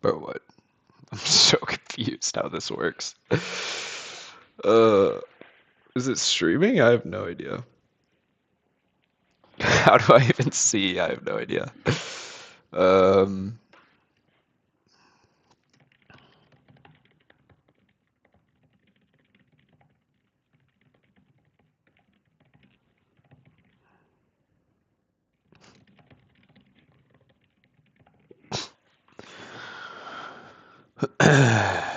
Bro, what? I'm so confused how this works. Uh, is it streaming? I have no idea. How do I even see? I have no idea. Um, oh,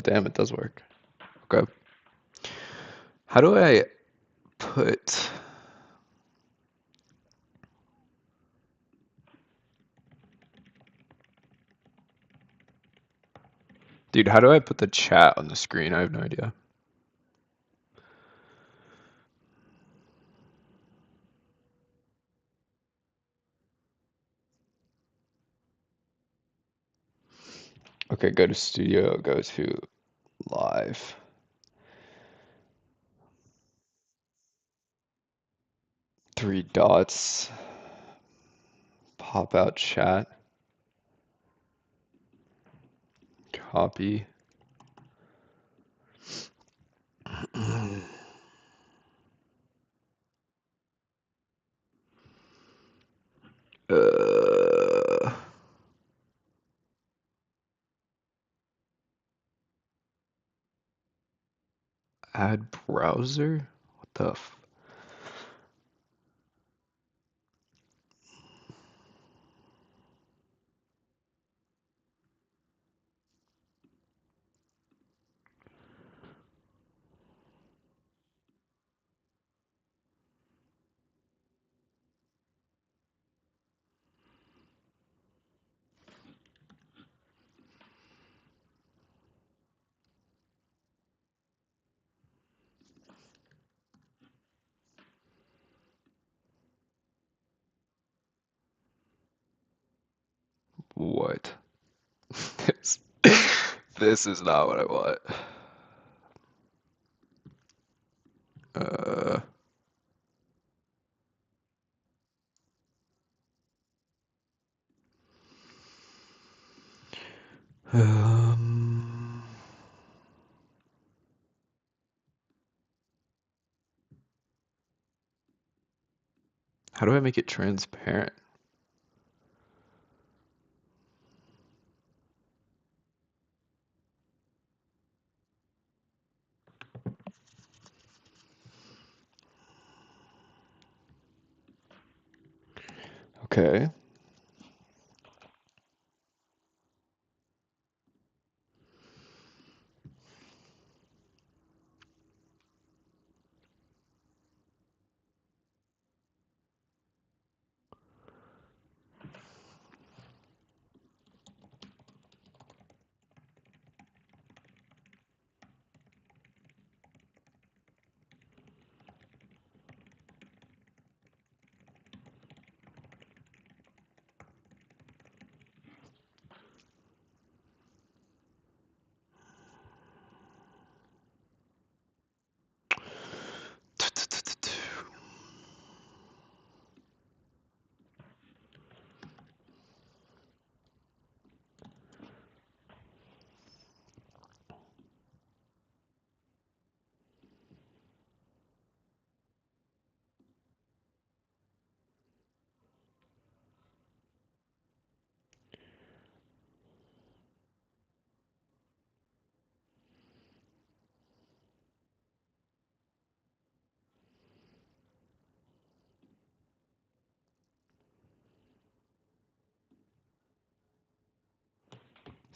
damn, it does work. Okay. How do I put... Dude, how do I put the chat on the screen? I have no idea. Okay, go to studio, go to live. Three dots, pop out chat, copy. Uh, add browser? What the f... What? This, this is not what I want. Uh, um, how do I make it transparent? Okay.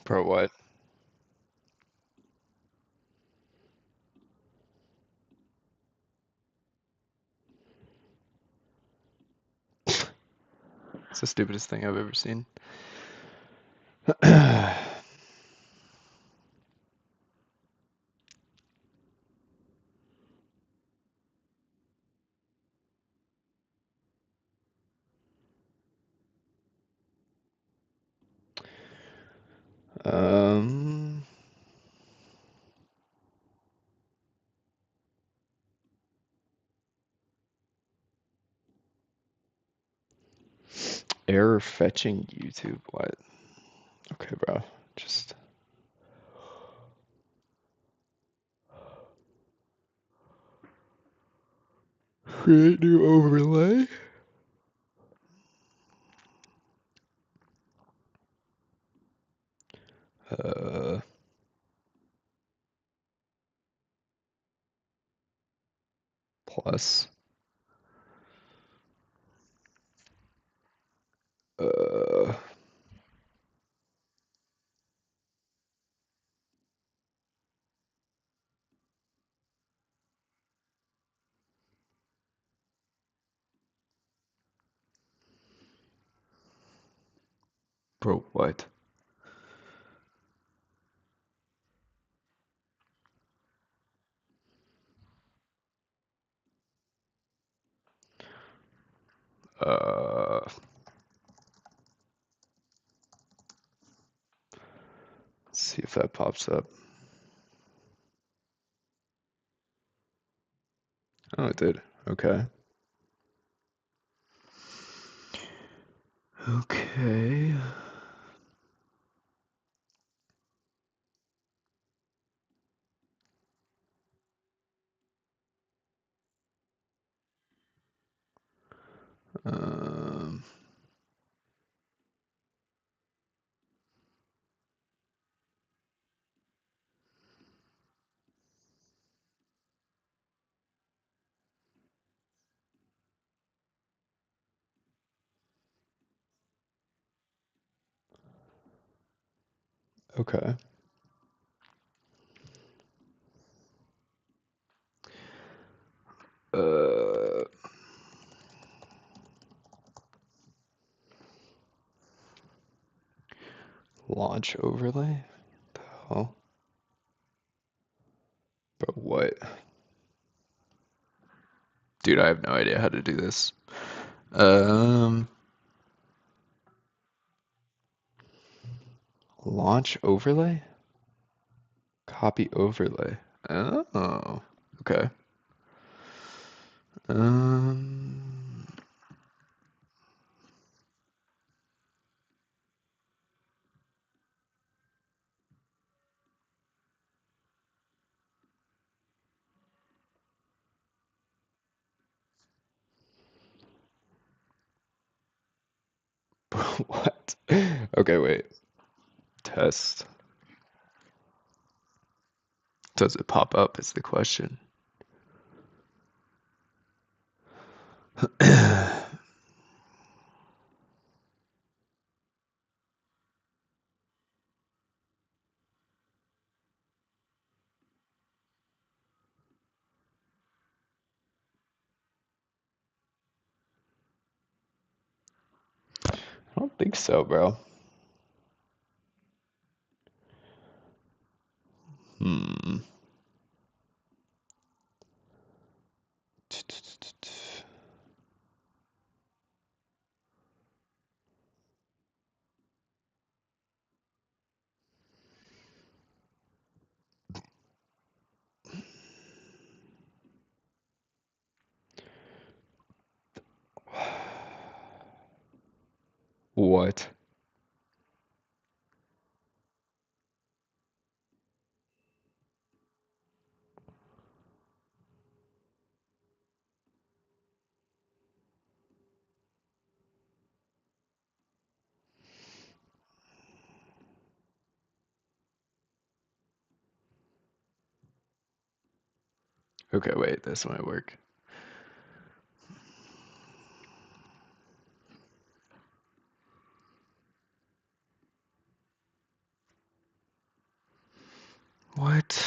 For what? It's the stupidest thing I've ever seen. Um, Error fetching YouTube. What? Okay, bro. Just create new overlay. Uh, plus. Uh, bro, what? Uh, let's see if that pops up. Oh, it did. Okay. Okay. Um, okay. Uh, launch overlay? The hell? But what? Dude, I have no idea how to do this. Um, launch overlay? Copy overlay. Oh, okay. Um, what? Okay, wait. Test. Does it pop up? Is the question. I don't think so, bro. Hmm. What? Okay, wait. This might work. What?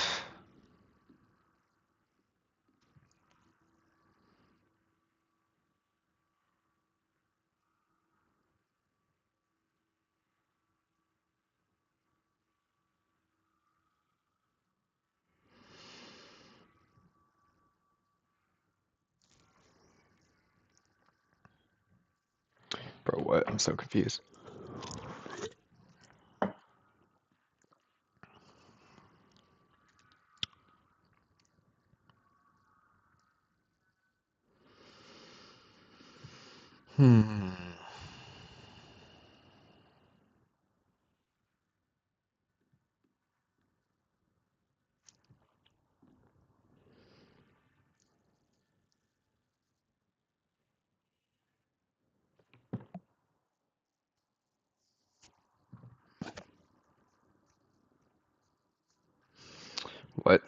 Bro, what? I'm so confused. Hmm. What?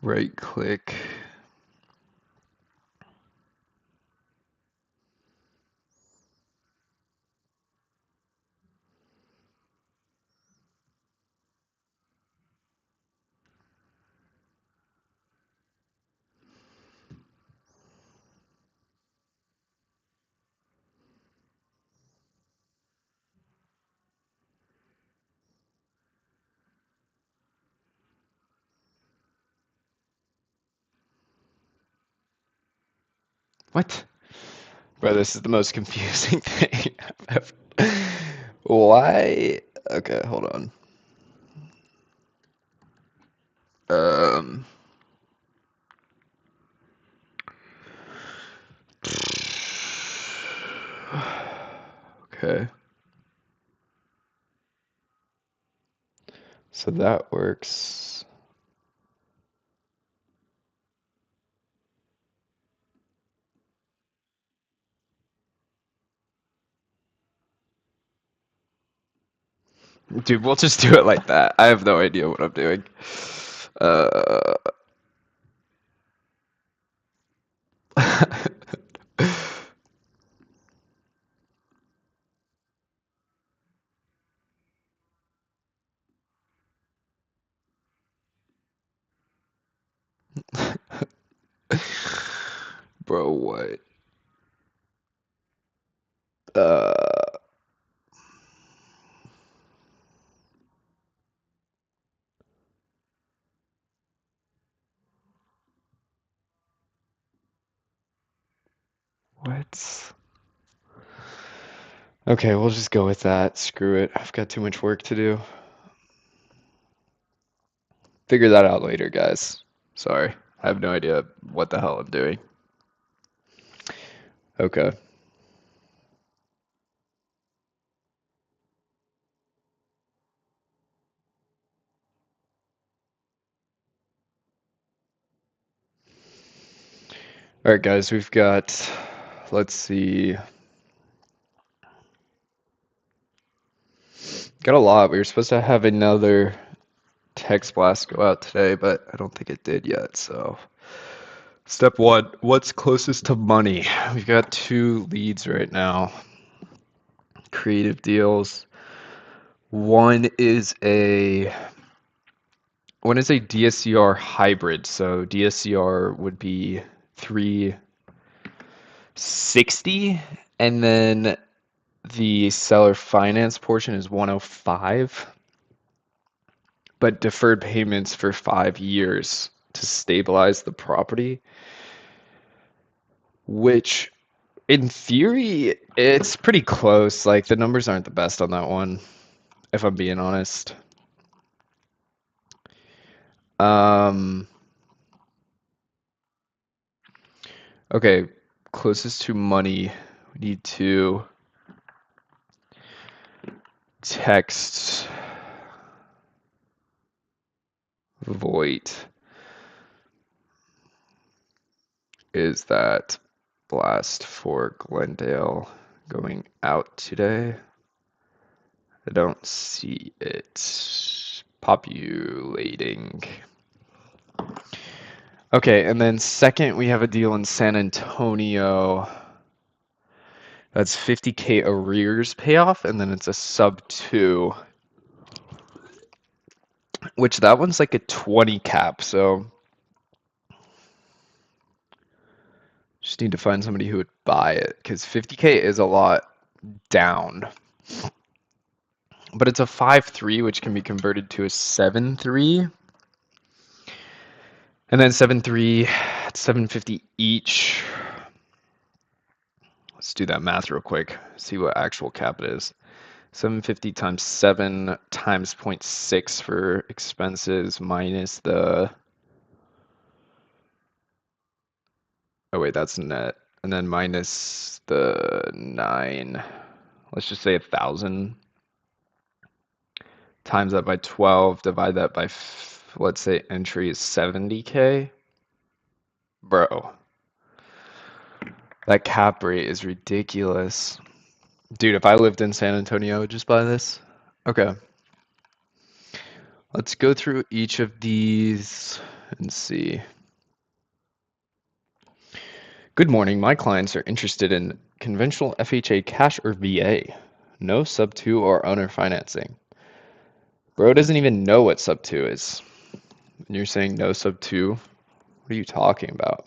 Right click. What? Bro, this is the most confusing thing I've ever. Why? Okay, hold on. Um. Okay, so that works. Dude, we'll just do it like that. I have no idea what I'm doing. Uh. Bro, what? Uh. What? Okay, we'll just go with that. Screw it. I've got too much work to do. Figure that out later, guys. Sorry. I have no idea what the hell I'm doing. Okay. All right, guys, we've got, let's see, got a lot. We were supposed to have another text blast go out today, but I don't think it did yet. So, step one, what's closest to money? We've got two leads right now. Creative deals. One is a one is a DSCR hybrid. So DSCR would be 360, and then the seller finance portion is 105, but deferred payments for 5 years to stabilize the property, which in theory, it's pretty close. Like the numbers aren't the best on that one, if I'm being honest. Um, okay, closest to money, we need to text Voight. Is that blast for Glendale going out today? I don't see it populating. Okay, and then second, we have a deal in San Antonio. That's 50K arrears payoff, and then it's a sub 2, which that one's like a 20 cap, so just need to find somebody who would buy it, because 50K is a lot down. But it's a 5-3, which can be converted to a 7-3. And then 7-3, it's 750 each. Let's do that math real quick, see what actual cap it is. 750 times 7 times 0.6 for expenses minus the, oh wait, that's net. And then minus the 9, let's just say 1,000. Times that by 12, divide that by, let's say entry is 70K. Bro, that cap rate is ridiculous. Dude, if I lived in San Antonio, I would just buy this. Okay. Let's go through each of these and see. Good morning. My clients are interested in conventional FHA cash or VA. No sub 2 or owner financing. Bro doesn't even know what sub 2 is. And you're saying no sub 2? What are you talking about?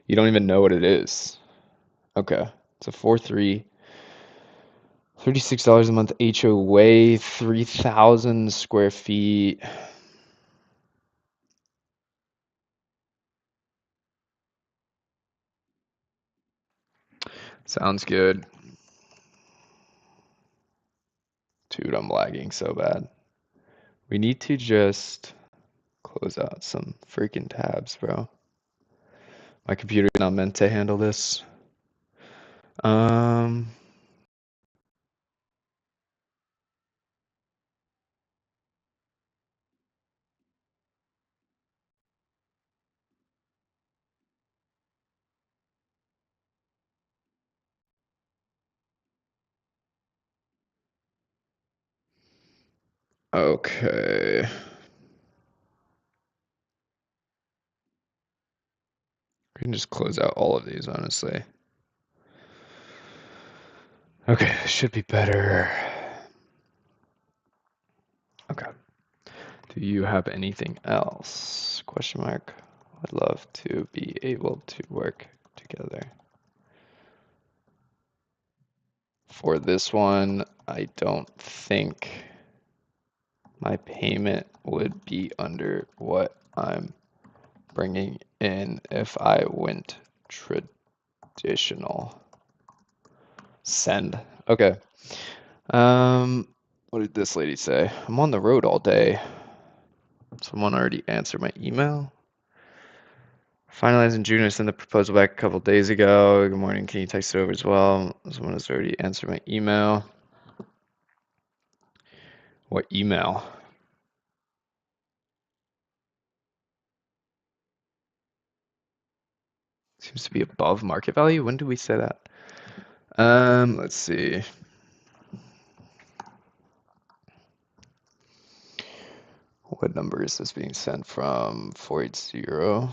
You don't even know what it is. Okay. It's a 4-3. $36 a month HOA, 3,000 square feet. Sounds good. Dude, I'm lagging so bad. We need to just close out some freaking tabs, bro. My computer's not meant to handle this. Um, okay. We can just close out all of these, honestly. Okay, should be better. Okay. Do you have anything else? Question mark. I'd love to be able to work together. For this one, I don't think my payment would be under what I'm bringing in if I went traditional. Send. Okay. What did this lady say? I'm on the road all day. Someone already answered my email. Finalized in June. I sent the proposal back a couple days ago. Good morning. Can you text it over as well? Someone has already answered my email. What email? Seems to be above market value. When did we say that? Let's see. What number is this being sent from? 480.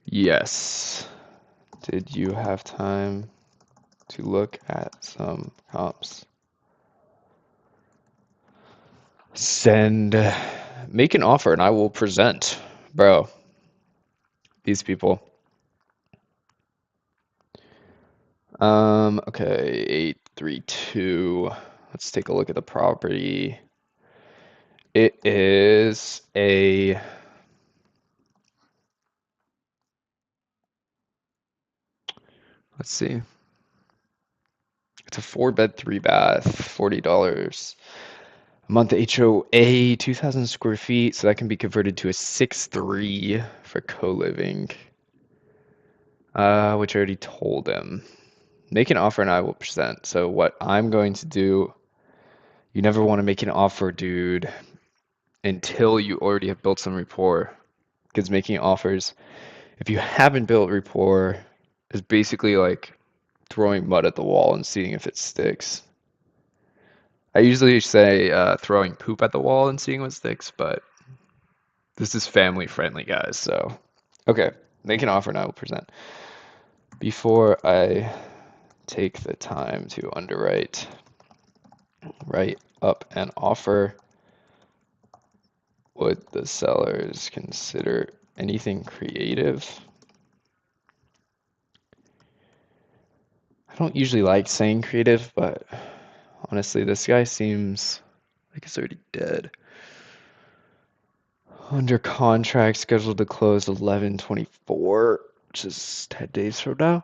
Yes. Did you have time to look at some comps? Send, make an offer and I will present. Bro, these people. Okay, 832. Let's take a look at the property. It is a, let's see. It's a 4-bed, 3-bath, $40 a month HOA, 2,000 square feet, so that can be converted to a 6-3 for co-living, which I already told him. Make an offer and I will present. So what I'm going to do, you never want to make an offer, dude, until you already have built some rapport, because making offers If you haven't built rapport, it's basically like throwing mud at the wall and seeing if it sticks. I usually say throwing poop at the wall and seeing what sticks, but this is family friendly, guys. So, okay, make an offer and I will present. Before I take the time to write up an offer, would the sellers consider anything creative? I don't usually like saying creative, but honestly, this guy seems like he's already dead. Under contract, scheduled to close 11/24, which is 10 days from now.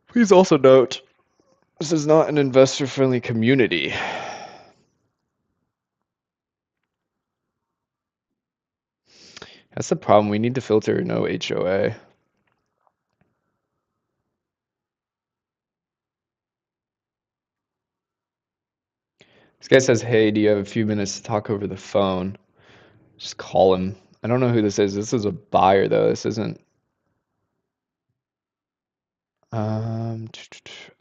Please also note, this is not an investor-friendly community. That's the problem. We need to filter no HOA. This guy says, hey, do you have a few minutes to talk over the phone? Just call him. I don't know who this is. This is a buyer, though. This isn't.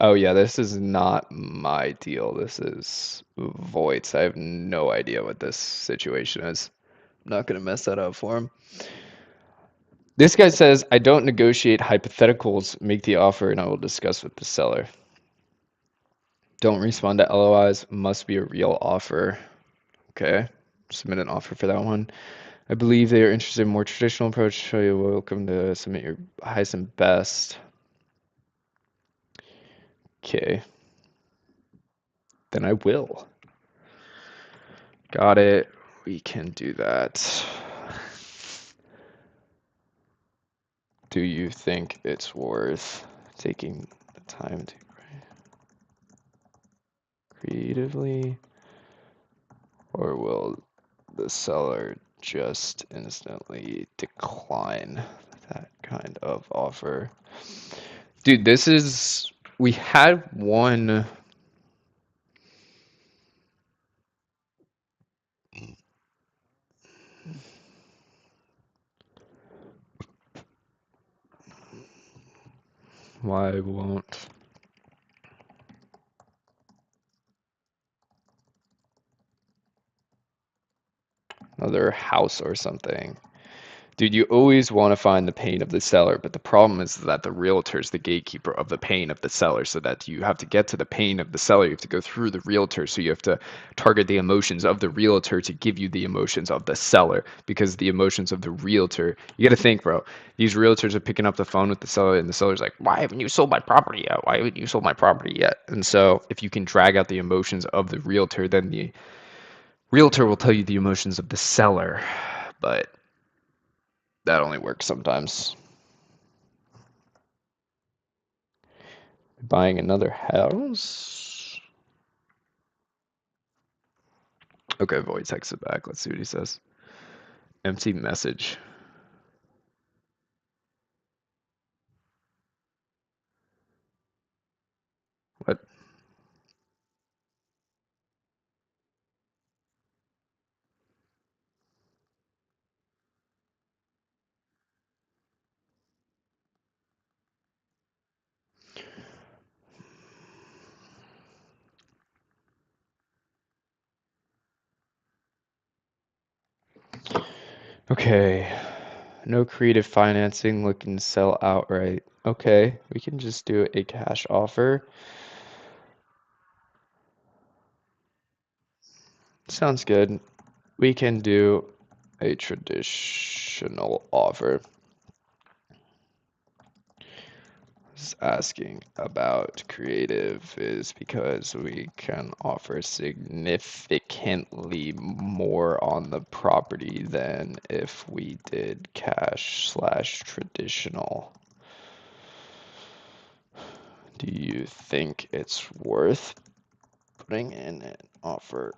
Oh yeah, this is not my deal. This is Voight's. I have no idea what this situation is. I'm not gonna mess that up for him. This guy says, I don't negotiate hypotheticals, make the offer and I will discuss with the seller. Don't respond to LOIs, must be a real offer. Okay, submit an offer for that one. I believe they are interested in a more traditional approach. So you're welcome to submit your highest and best. Okay, then I will. Got it. We can do that. Do you think it's worth taking the time to creatively, or will the seller just instantly decline that kind of offer? Dude, we had one. Why won't another house or something? Dude, you always want to find the pain of the seller, but the problem is that the realtor is the gatekeeper of the pain of the seller, so that you have to get to the pain of the seller. You have to go through the realtor, so you have to target the emotions of the realtor to give you the emotions of the seller, because the emotions of the realtor, you got to think, bro, these realtors are picking up the phone with the seller, and the seller's like, why haven't you sold my property yet? Why haven't you sold my property yet? And so if you can drag out the emotions of the realtor, then the realtor will tell you the emotions of the seller. But that only works sometimes. Buying another house? Okay, Void texted back. Let's see what he says. Empty message. What? Okay. No creative financing, looking to sell outright. Okay, we can just do a cash offer. Sounds good. We can do a traditional offer. Asking about creative is because we can offer significantly more on the property than if we did cash/traditional. Do you think it's worth putting in an offer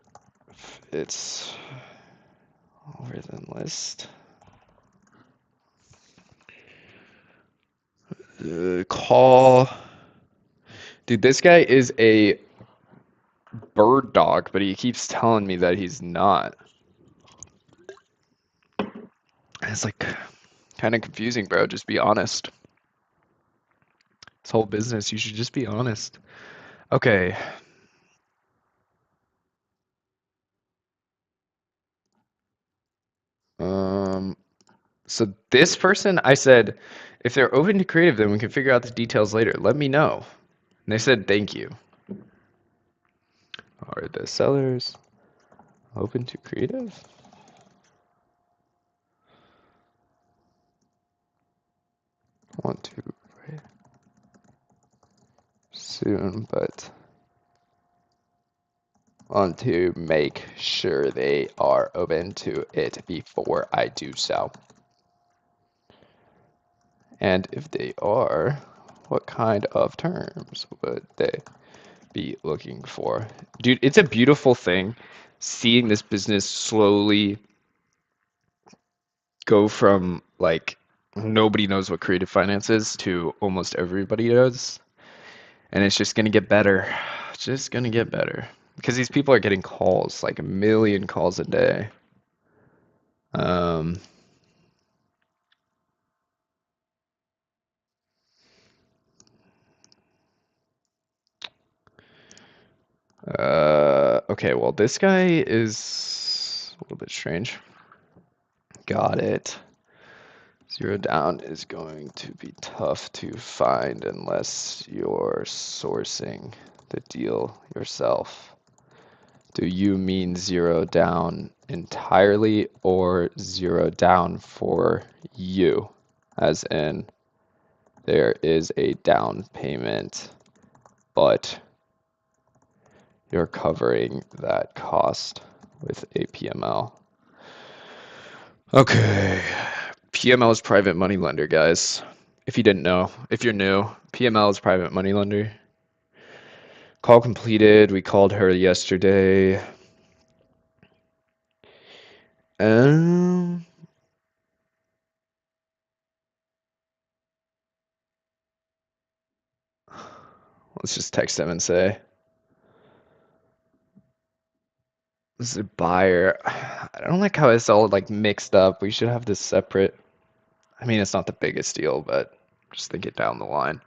if it's over the list? Call. Dude, this guy is a bird dog, but he keeps telling me that he's not. It's like Kind of confusing, bro. Just be honest. This whole business, you should just be honest. Okay. Um, so this person, I said, if they're open to creative, then we can figure out the details later. Let me know. And they said, thank you. Are the sellers open to creative? Want to write soon, but want to make sure they are open to it before I do so. And if they are, what kind of terms would they be looking for? Dude, it's a beautiful thing seeing this business slowly go from like nobody knows what creative finance is to almost everybody does. And it's just gonna get better. It's just gonna get better. Because these people are getting calls, like a million calls a day. Um, okay, well, this guy is a little bit strange. Got it. Zero down is going to be tough to find unless you're sourcing the deal yourself. Do you mean zero down entirely or zero down for you? As in, there is a down payment, but you're covering that cost with a PML. Okay. PML is private money lender, guys. If you didn't know, if you're new, PML is private money lender. Call completed. We called her yesterday. Um, let's just text them and say, this is a buyer. I don't like how it's all like mixed up. We should have this separate. I mean, it's not the biggest deal, but just think it down the line.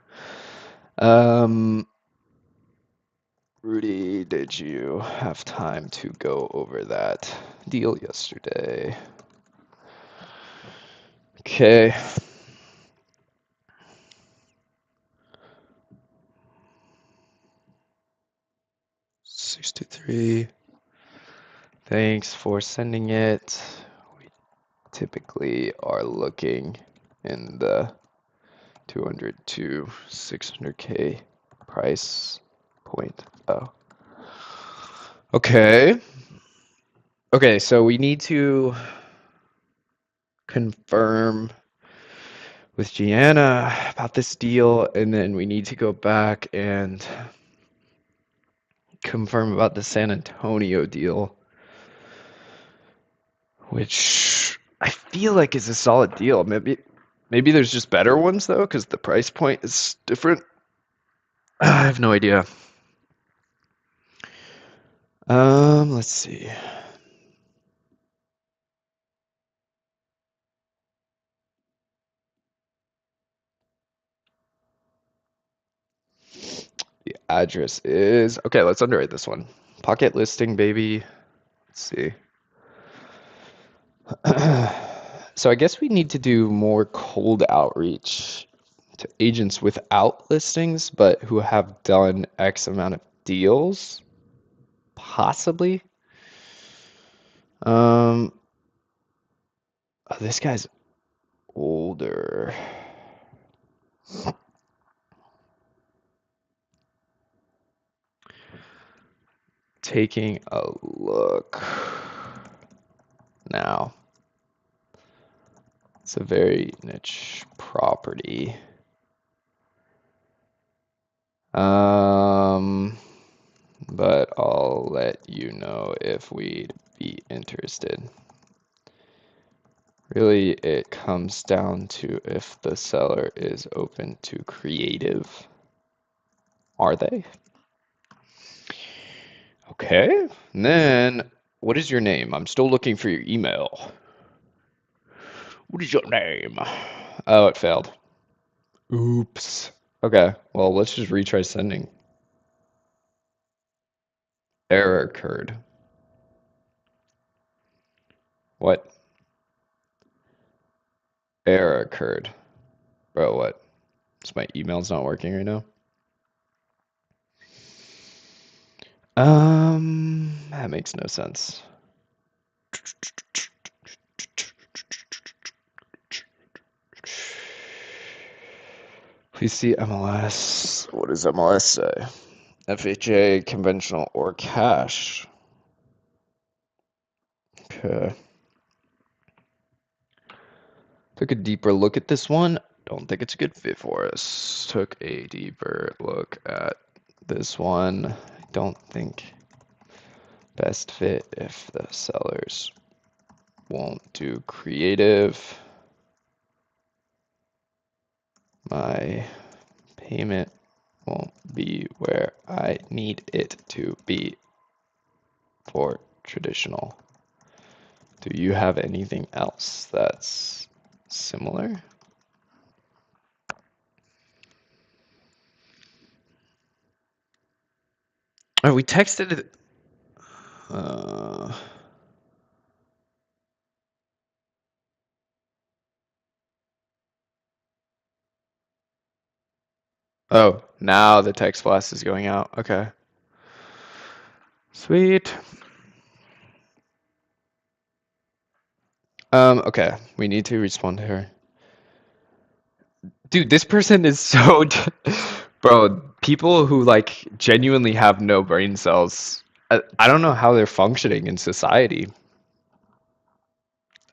Um, Rudy, did you have time to go over that deal yesterday? Okay. $63. Thanks for sending it. We typically are looking in the 200 to 600K price point. Oh. Okay. Okay, so we need to confirm with Gianna about this deal, and then we need to go back and confirm about the San Antonio deal, which I feel like is a solid deal. Maybe there's just better ones though, because the price point is different. I have no idea. Let's see. The address is okay. Let's underwrite this one. Pocket listing, baby. Let's see. So I guess we need to do more cold outreach to agents without listings, but who have done X amount of deals, possibly. Oh, this guy's older. Taking a look now. It's a very niche property. But I'll let you know if we'd be interested. Really, it comes down to if the seller is open to creative. Are they? Okay. And then, what is your name? I'm still looking for your email. What is your name? Oh, it failed. Oops. Okay, well, let's just retry sending. Error occurred. What? Error occurred. Bro, what? So my email's not working right now? That makes no sense. Please see MLS. What does MLS say? FHA, conventional, or cash? Okay. Took a deeper look at this one. Don't think it's a good fit for us. Took a deeper look at this one. Don't think best fit if the sellers won't do creative. My payment won't be where I need it to be for traditional. Do you have anything else that's similar? Oh, we texted it. Oh, now the text blast is going out. Okay. Sweet. Okay. We need to respond to her. Dude, this person is so bro, people who like genuinely have no brain cells. I don't know how they're functioning in society.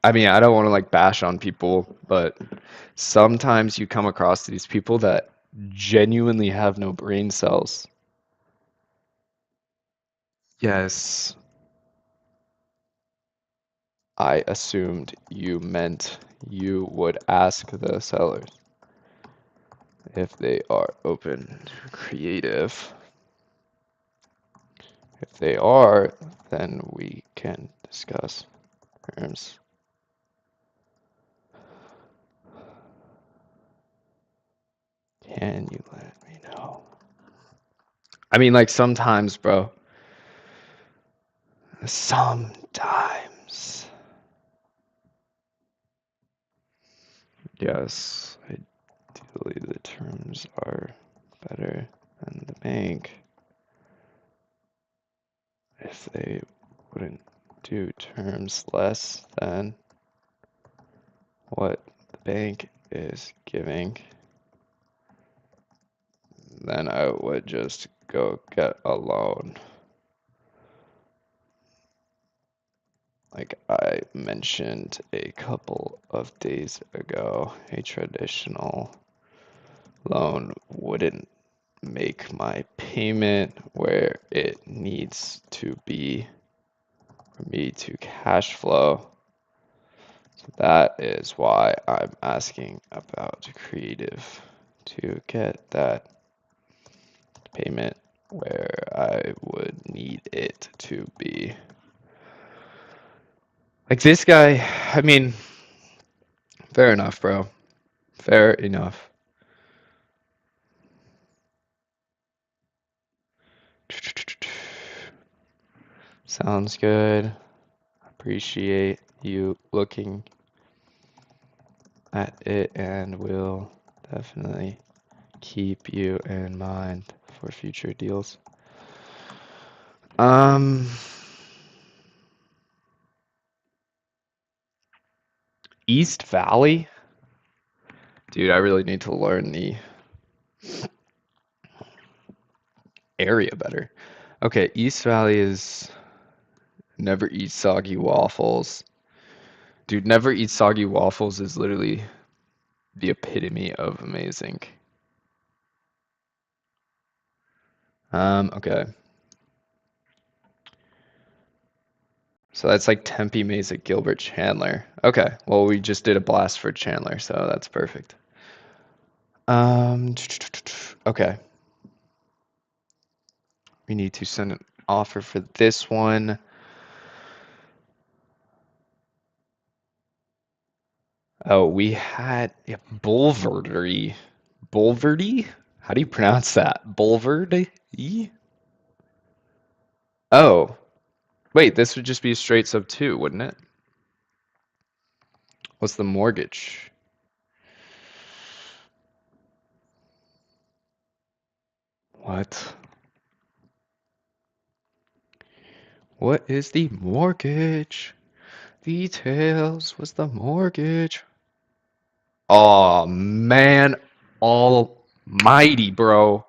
I mean, I don't want to like bash on people, but sometimes you come across these people that genuinely have no brain cells. Yes, I assumed you meant you would ask the sellers if they are open to creative. If they are, then we can discuss terms. Can you let me know? I mean, like sometimes, bro. Sometimes. Yes, ideally the terms are better than the bank. If they wouldn't do terms less than what the bank is giving, then I would just go get a loan. Like I mentioned a couple of days ago, a traditional loan wouldn't make my payment where it needs to be for me to cash flow. So that is why I'm asking about creative to get that payment where I would need it to be. Like this guy, I mean, fair enough, bro. Fair enough. Sounds good. Appreciate you looking at it and will definitely keep you in mind for future deals. East Valley? Dude, I really need to learn the area better. Okay, East Valley is never eat soggy waffles. Dude, never eat soggy waffles is literally the epitome of amazing. Okay. So that's like Tempe Mesa Gilbert Chandler. Okay, well we just did a blast for Chandler, so that's perfect. Okay. We need to send an offer for this one. Oh, we had Bulvardy. Bulvardy? How do you pronounce that? Bulvardy? Oh, wait, this would just be a straight sub two, wouldn't it? What's the mortgage? What? What is the mortgage? Details. What's the mortgage? Oh man, almighty, bro.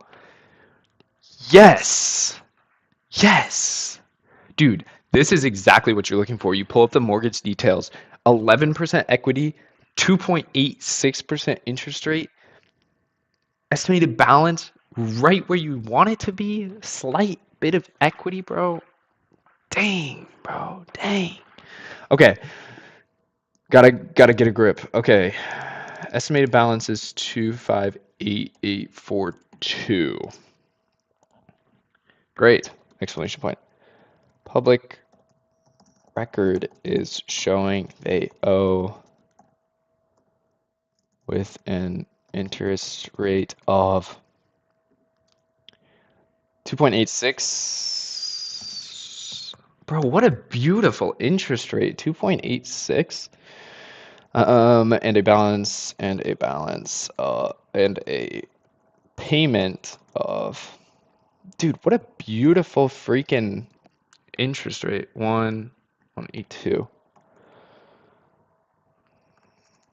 Yes. Yes. Dude, this is exactly what you're looking for. You pull up the mortgage details. 11% equity, 2.86% interest rate, estimated balance right where you want it to be. Slight bit of equity, bro. Dang, bro. Dang. Okay, gotta get a grip. Okay. Estimated balance is 258842. Great. Exclamation point. Public record is showing they owe with an interest rate of 2.86. Bro, what a beautiful interest rate. 2.86. And a balance and a payment of, dude, what a beautiful freaking interest rate. 1.82.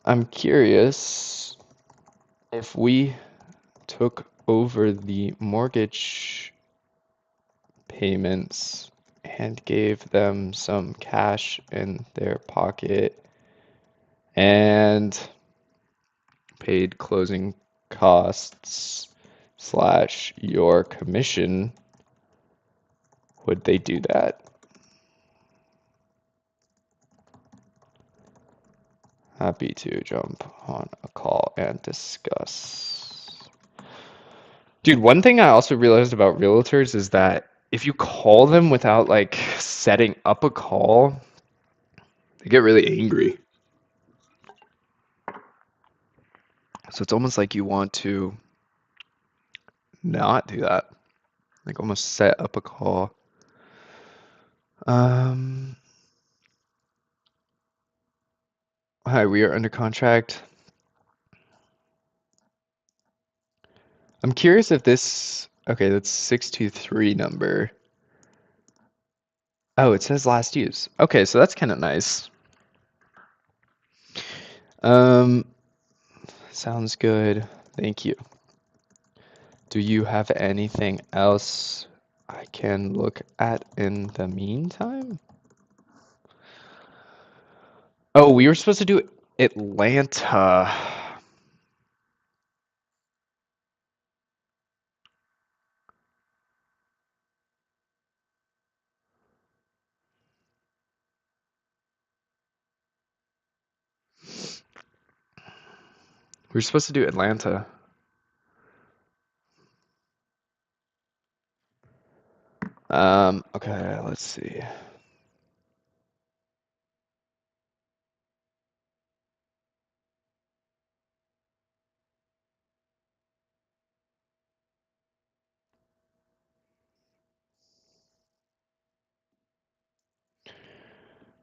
I'm curious if we took over the mortgage payments and gave them some cash in their pocket and paid closing costs slash your commission, would they do that? Happy to jump on a call and discuss. Dude, one thing I also realized about realtors is that if you call them without like setting up a call, they get really angry. So it's almost like you want to not do that. Like almost set up a call. Um, Hi, we are under contract. I'm curious if this, okay, that's 623 number. Oh, it says last use. Okay, so that's kind of nice. Um, Sounds good. Thank you. Do you have anything else I can look at in the meantime? Oh, we were supposed to do Atlanta. We were supposed to do Atlanta. Okay, let's see.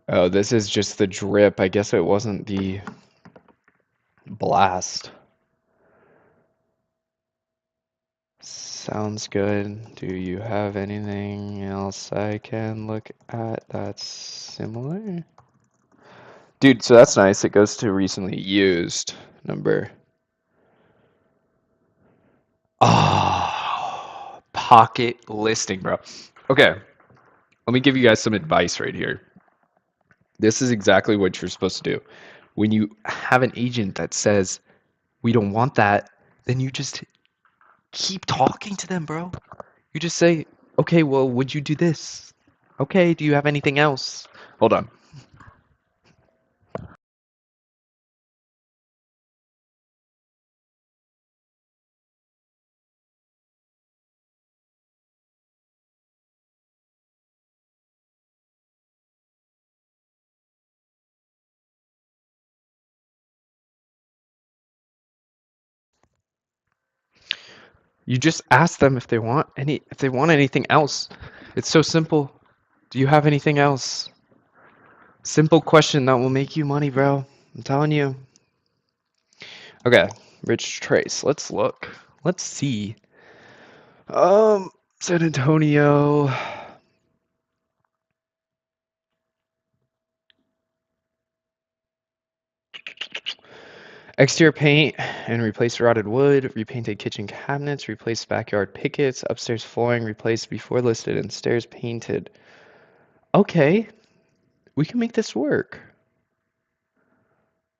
Oh, this is just the drip. I guess it wasn't the blast. Sounds good. Do you have anything else I can look at that's similar? Dude, so that's nice. It goes to recently used number. Oh, pocket listing, bro. Okay, let me give you guys some advice right here. This is exactly what you're supposed to do. When you have an agent that says, we don't want that, then you just keep talking to them, bro. You just say, okay, well, would you do this? Okay, do you have anything else? Hold on. You just ask them if they want anything else. It's so simple. Do you have anything else? Simple question that will make you money, bro. I'm telling you. Okay, Rich Trace. Let's look. Let's see. Um, San Antonio. Exterior paint and replace rotted wood, repainted kitchen cabinets, replace backyard pickets, upstairs flooring replaced before listed, and stairs painted. Okay, we can make this work.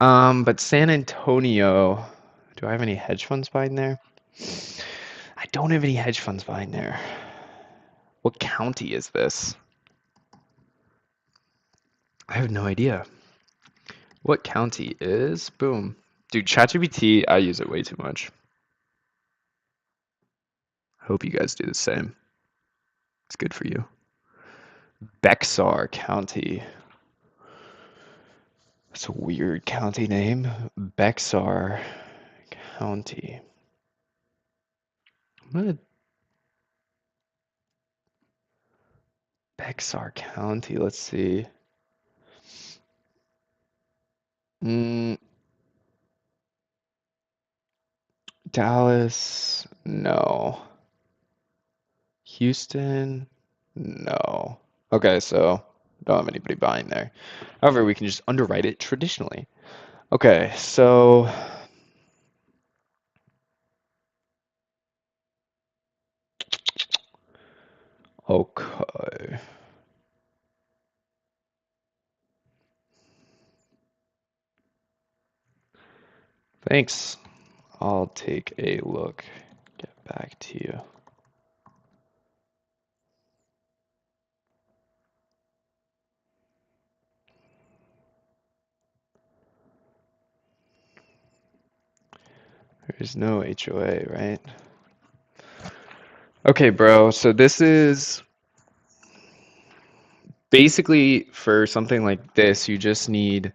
But San Antonio, do I have any hedge funds buying there? I don't have any hedge funds buying there. What county is this? I have no idea. What county is? Boom. Dude, ChatGPT, I use it way too much. I hope you guys do the same. It's good for you. Bexar County. That's a weird county name. Bexar County. I'm gonna Bexar County. Let's see. Mm, Dallas. No. Houston. No. Okay, so don't have anybody buying there. However, we can just underwrite it traditionally. Okay, so okay. Thanks. I'll take a look. Get back to you. There's no HOA, right? Okay, bro. So this is basically for something like this, you just need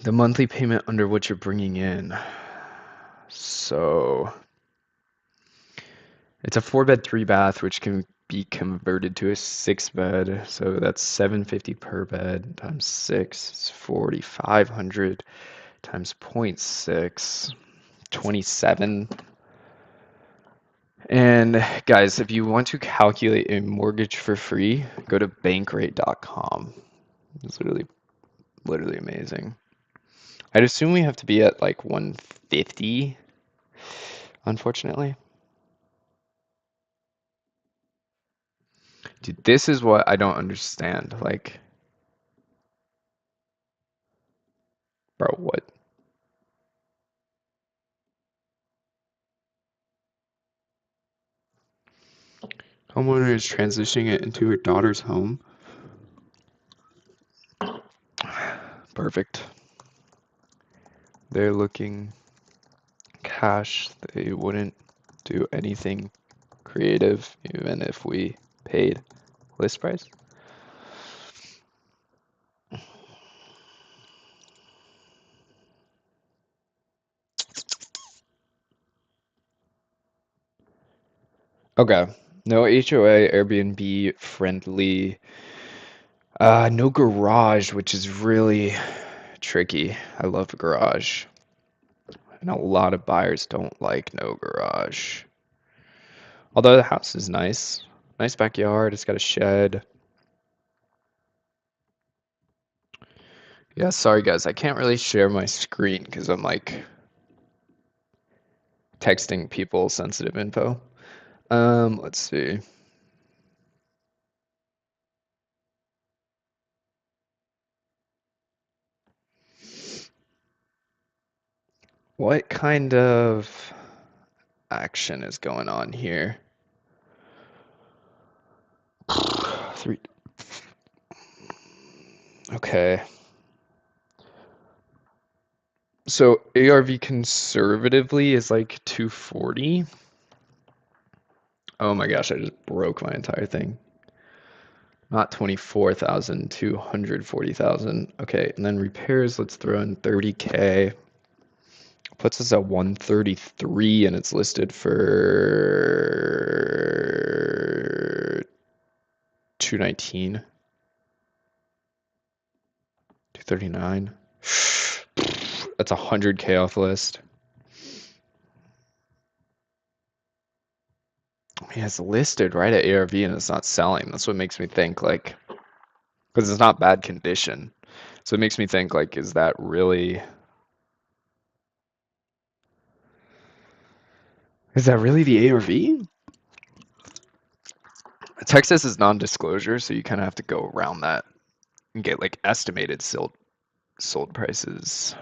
the monthly payment under what you're bringing in. So it's a 4-bed, 3-bath, which can be converted to a 6-bed. So that's 750 per bed times 6. It's 4,500 times 0.6, 27. And guys, if you want to calculate a mortgage for free, go to bankrate.com. It's literally amazing. I'd assume we have to be at like 150, unfortunately. Dude, this is what I don't understand. Like, bro, what? Homeowner is transitioning it into her daughter's home. Perfect. They're looking cash. They wouldn't do anything creative, even if we paid list price. Okay. No HOA, Airbnb friendly. No garage, which is really tricky. I love garage. And a lot of buyers don't like no garage. Although the house is nice. Nice backyard. It's got a shed. Yeah, sorry guys. I can't really share my screen because I'm like texting people sensitive info. Let's see. What kind of action is going on here? Three. Okay. So ARV conservatively is like 240. Oh my gosh, I just broke my entire thing. Not 24,000, 240,000. Okay, and then repairs, let's throw in 30K. Puts us at 133 and it's listed for 219, 239. That's 100K off the list. I mean, it's listed right at ARV and it's not selling. That's what makes me think, like, because it's not bad condition. So it makes me think, like, is that really the ARV? Texas is non-disclosure, so you kind of have to go around that and get like estimated sold prices.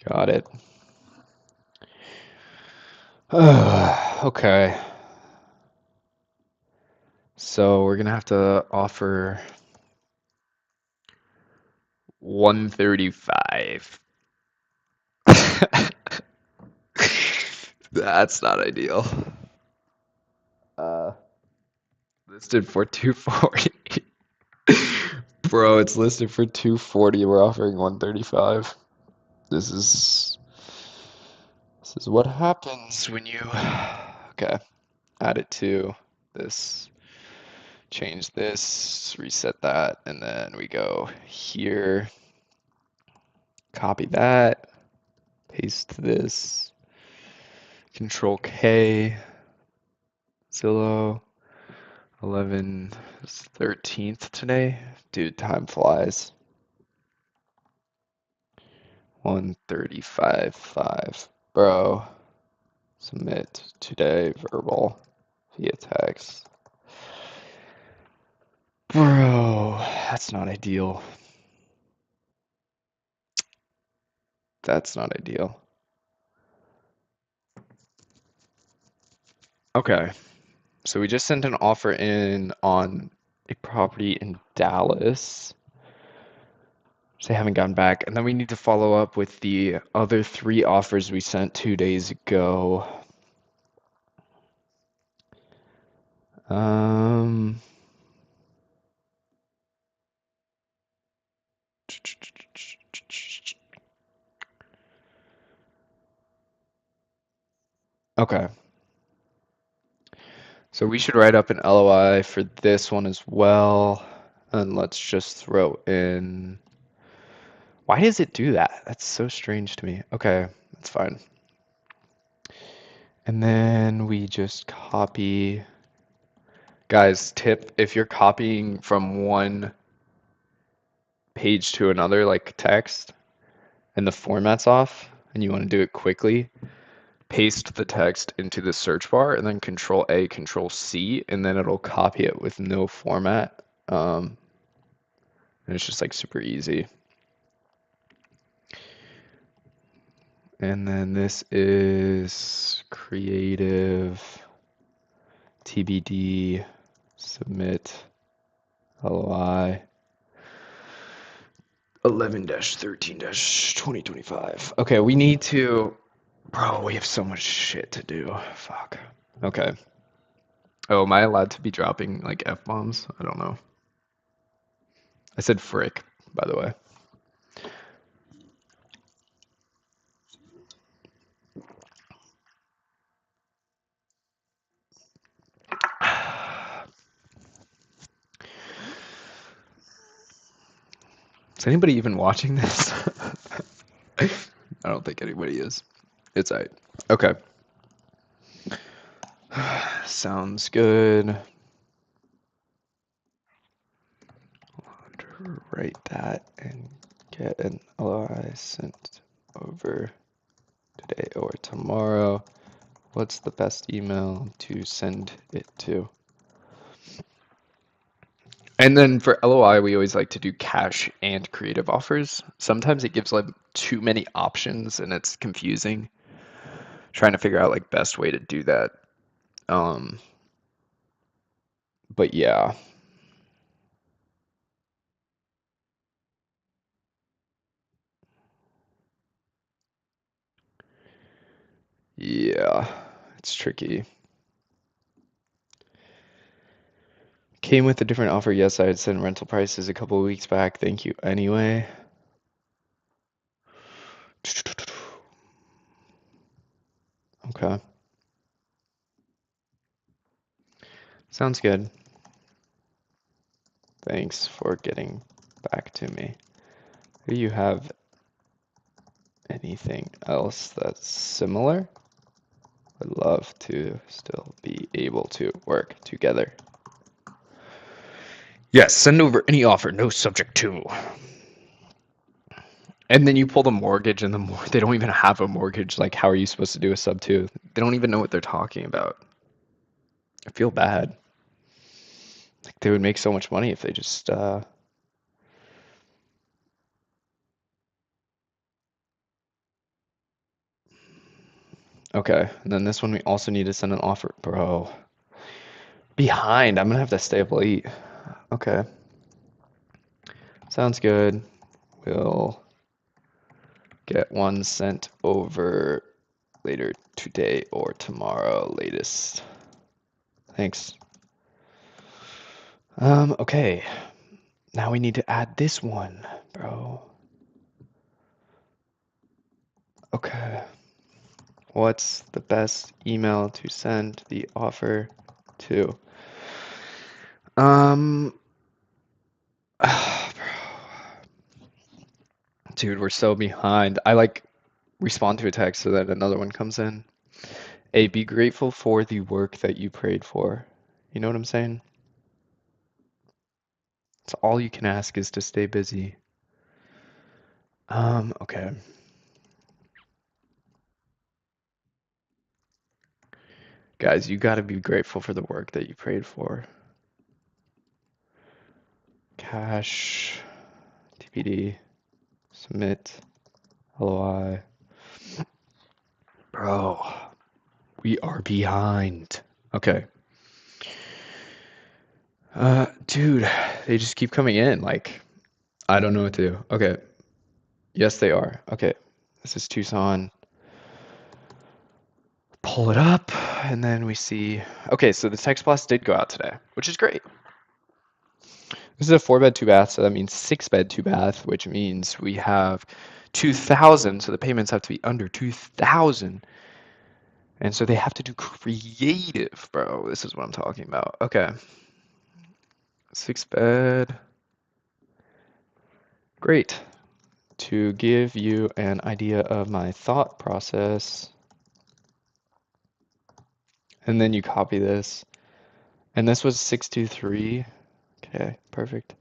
Got it. Okay. So we're gonna have to offer 135. That's not ideal. Uh, Listed for 240. Bro, it's listed for 240. We're offering 135. This is what happens when you okay, add it to this, change this, reset that, and then we go here, copy that, paste this, Control K, Zillow, 11, it's 13th today. Dude, time flies. 135.5. Bro, submit today, verbal, via text. Bro, that's not ideal. That's not ideal. Okay, so we just sent an offer in on a property in Dallas. They haven't gotten back. And then we need to follow up with the other 3 offers we sent 2 days ago. Um, okay. So we should write up an LOI for this one as well. And let's just throw in. Why does it do that? That's so strange to me. Okay, that's fine. And then we just copy. Guys, tip, if you're copying from one page to another, like text, and the format's off, and you want to do it quickly, paste the text into the search bar and then Control A, Control C, and then it'll copy it with no format. And it's just like super easy. And then this is creative, TBD, submit, LOI, 11-13-2025. Okay, we need to, bro, we have so much shit to do. Fuck. Okay. Oh, am I allowed to be dropping like F-bombs? I don't know. I said frick, by the way. Is anybody even watching this? I don't think anybody is. It's alright. Okay. Sounds good. Write that and get an LOI sent over today or tomorrow. What's the best email to send it to? And then for LOI, we always like to do cash and creative offers. Sometimes it gives like too many options and it's confusing. Trying to figure out like best way to do that. Um, but yeah. Yeah, it's tricky. Came with a different offer. Yes, I had sent rental prices a couple of weeks back. Thank you anyway. Okay. Sounds good. Thanks for getting back to me. Do you have anything else that's similar? I'd love to still be able to work together. Yes, send over any offer, no subject to. And then you pull the mortgage and they don't even have a mortgage. Like, how are you supposed to do a sub two? They don't even know what they're talking about. I feel bad. Like, they would make so much money if they just okay. And then this one we also need to send an offer. Bro. Behind. I'm gonna have to stay up late. Okay. Sounds good. We'll get one sent over later today or tomorrow latest. Thanks. Okay. Now we need to add this one, bro. Okay. What's the best email to send the offer to? Um, dude, we're so behind. I like respond to a text so that another one comes in. A, be grateful for the work that you prayed for. You know what I'm saying? It's all you can ask is to stay busy. Okay. Guys, you gotta be grateful for the work that you prayed for. Cash, TPD, submit, LOI. Bro, we are behind. Okay. Dude, they just keep coming in. Like, I don't know what to do. Okay. Yes, they are. Okay. This is Tucson. Pull it up, and then we see. Okay, so the text blast did go out today, which is great. This is a 4-bed, 2-bath, so that means 6-bed, 2-bath, which means we have 2,000, so the payments have to be under 2,000. And so they have to do creative, bro. This is what I'm talking about. Okay. 6-bed. Great. To give you an idea of my thought process, and then you copy this. And this was 623. Okay, perfect.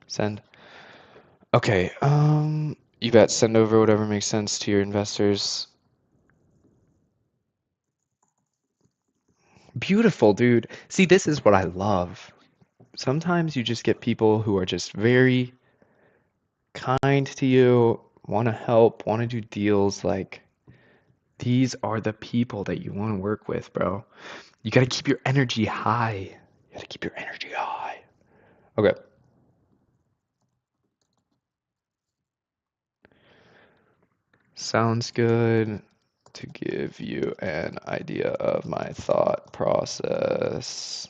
Send. Okay, you bet. Send over whatever makes sense to your investors. Beautiful, dude. See, this is what I love. Sometimes you just get people who are just very kind to you, want to help, want to do deals. Like, these are the people that you want to work with, bro. You got to keep your energy high. You got to keep your energy high. Okay. Sounds good. To give you an idea of my thought process.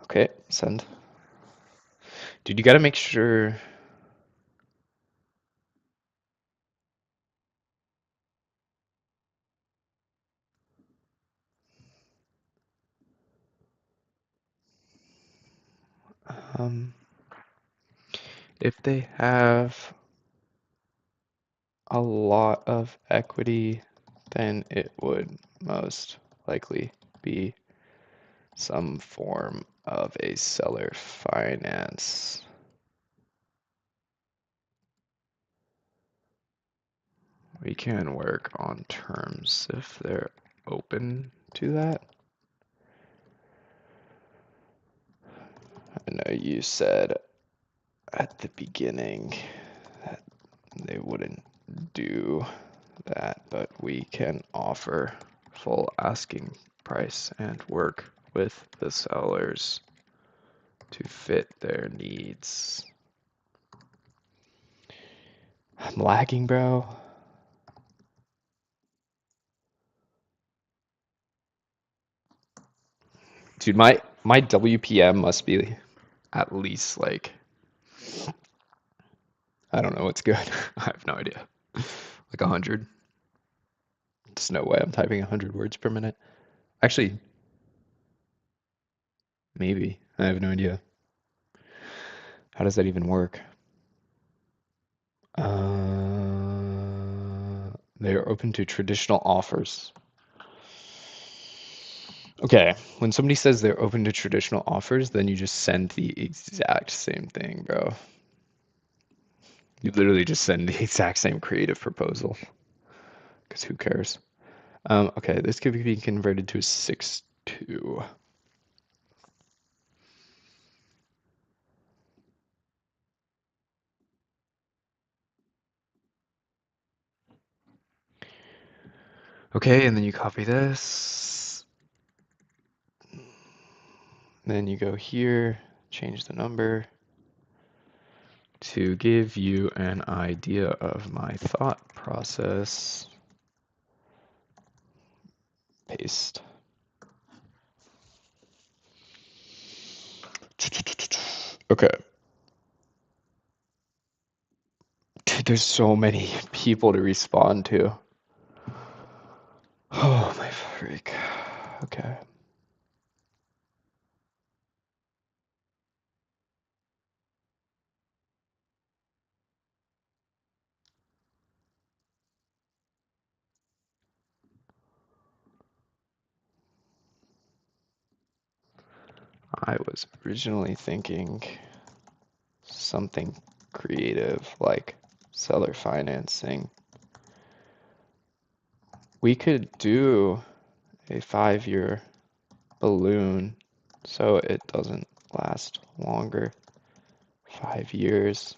Okay, send. Dude, you gotta make sure. Um, if they have a lot of equity, then it would most likely be some form of a seller finance. We can work on terms if they're open to that. I know you said at the beginning that they wouldn't do that, but we can offer full asking price and work with the sellers to fit their needs. I'm lagging, bro. Dude, my WPM must be at least like, I don't know what's good. I have no idea. Like 100. There's no way I'm typing 100 words per minute. Actually, maybe. I have no idea. How does that even work? They are open to traditional offers. Okay, when somebody says they're open to traditional offers, then you just send the exact same thing, bro. You literally just send the exact same creative proposal. Because who cares? Okay, this could be converted to a 6-2. Okay, and then you copy this. Then you go here, change the number to give you an idea of my thought process. Paste. Okay. Dude, there's so many people to respond to. Oh my freak. Okay. I was originally thinking something creative like seller financing. We could do a 5-year balloon so it doesn't last longer. 5 years.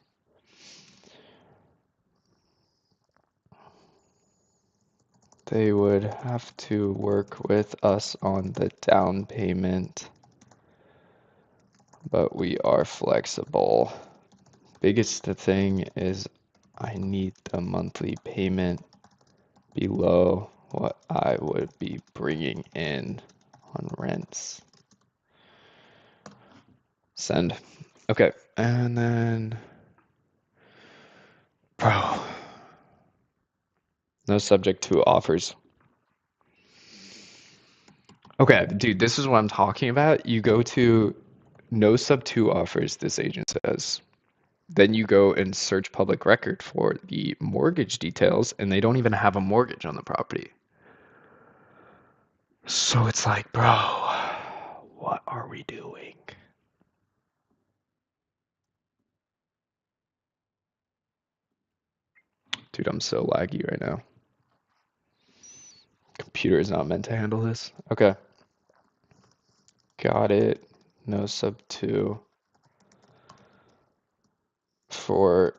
They would have to work with us on the down payment, but we are flexible. Biggest thing is I need the monthly payment below what I would be bringing in on rents. Send. Okay, and then, bro, no subject to offers. Okay, dude, this is what I'm talking about. You go to no sub to offers, this agent says. Then you go and search public record for the mortgage details, and they don't even have a mortgage on the property. So it's like, bro, what are we doing? Dude, I'm so laggy right now. Computer is not meant to handle this. Okay. Got it. No sub 2 for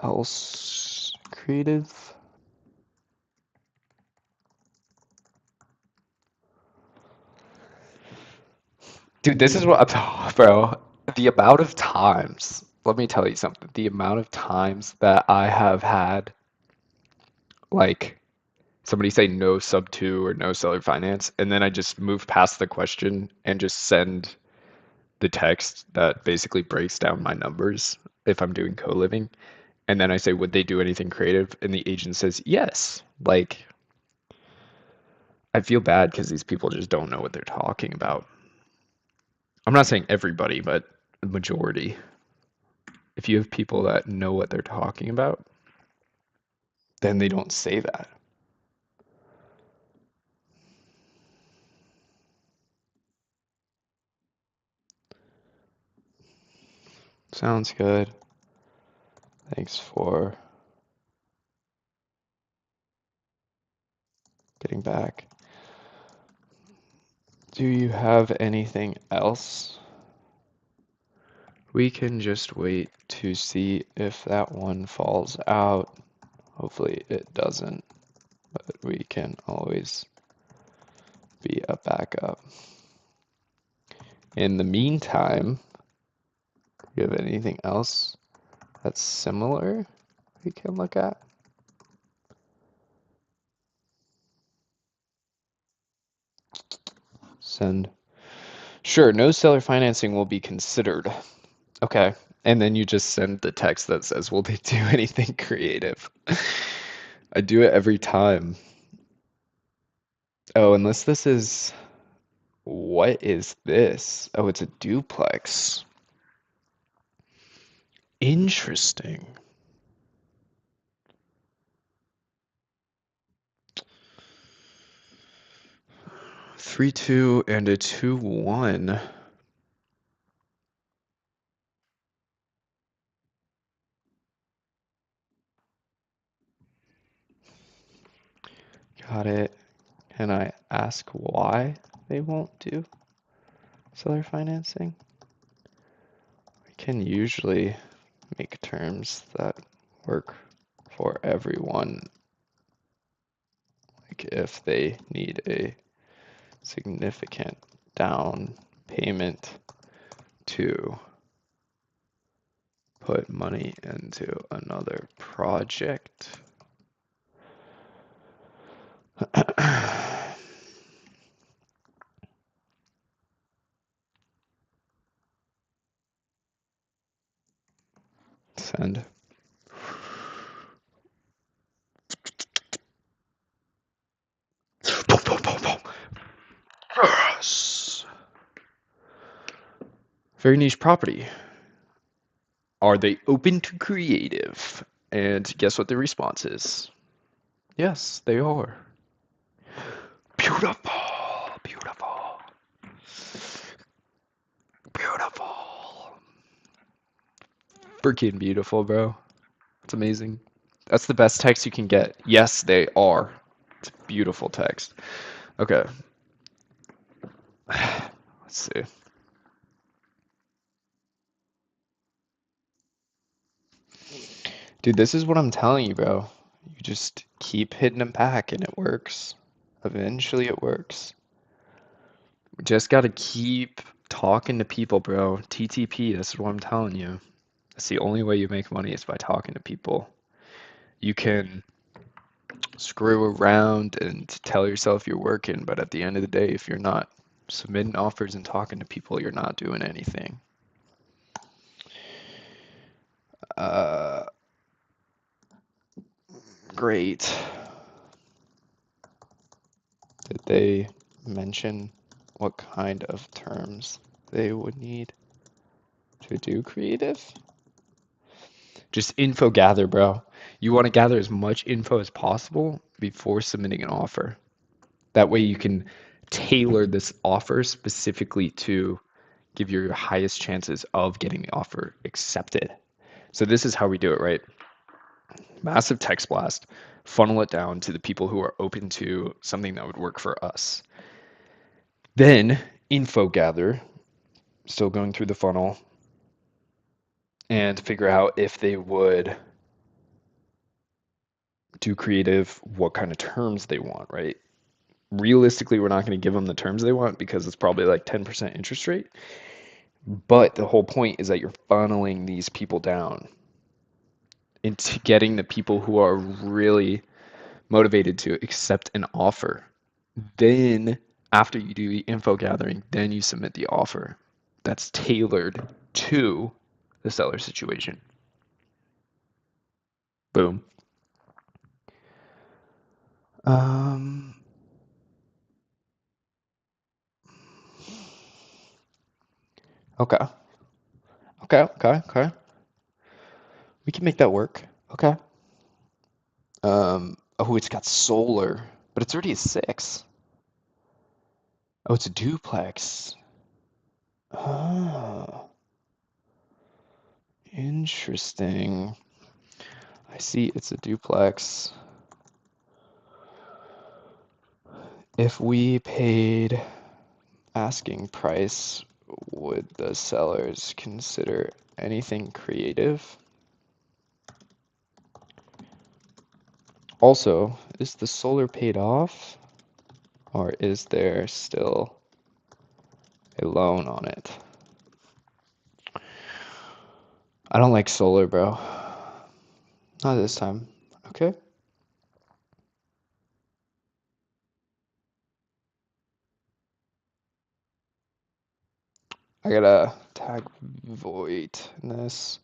else creative. Dude, this is what I'm, bro. The amount of times, let me tell you something. The amount of times that I have had, like, somebody say no sub 2 or no seller finance, and then I just move past the question and just send the text that basically breaks down my numbers if I'm doing co-living. And then I say, would they do anything creative? And the agent says, yes. Like, I feel bad because these people just don't know what they're talking about. I'm not saying everybody, but the majority. If you have people that know what they're talking about, then they don't say that. Sounds good. Thanks for getting back. Do you have anything else? We can just wait to see if that one falls out. Hopefully it doesn't, but we can always be a backup. In the meantime, do you have anything else that's similar we can look at? Send. Sure, no seller financing will be considered. Okay. And then you just send the text that says, will they do anything creative? I do it every time. Oh, unless this is, what is this? Oh, it's a duplex. Interesting. 3-2 and a 2-1. Got it. Can I ask why they won't do seller financing? I can usually make terms that work for everyone, like if they need a significant down payment to put money into another project. Send. Boom, boom, boom, boom. Yes. Very niche property. Are they open to creative? And guess what the response is? Yes, they are. Beautiful, beautiful, beautiful. Freaking beautiful, bro. It's amazing. That's the best text you can get. Yes, they are. It's beautiful text. Okay. Let's see. Dude, this is what I'm telling you, bro. You just keep hitting them back and it works. Eventually it works. We just gotta keep talking to people, bro. TTP, that's what I'm telling you. That's the only way you make money is by talking to people. You can screw around and tell yourself you're working, but at the end of the day, if you're not submitting offers and talking to people, you're not doing anything. Uh, great. Did they mention what kind of terms they would need to do creative? Just info gather, bro. You want to gather as much info as possible before submitting an offer. That way you can tailor this offer specifically to give you your highest chances of getting the offer accepted. So this is how we do it, right? Massive text blast, funnel it down to the people who are open to something that would work for us. Then info gather, still going through the funnel, and figure out if they would do creative, what kind of terms they want, right? Realistically, we're not going to give them the terms they want because it's probably like 10% interest rate. But the whole point is that you're funneling these people down into getting the people who are really motivated to accept an offer. Then, after you do the info gathering, then you submit the offer that's tailored to the seller situation. Boom. Um, okay. Okay. We can make that work. Okay. Oh, it's got solar, but it's already a 6. Oh, it's a duplex. Oh, interesting. I see it's a duplex. If we paid asking price, would the sellers consider anything creative? Also, is the solar paid off, or is there still a loan on it? I don't like solar, bro. Not this time. Okay. I gotta tag Voight in this.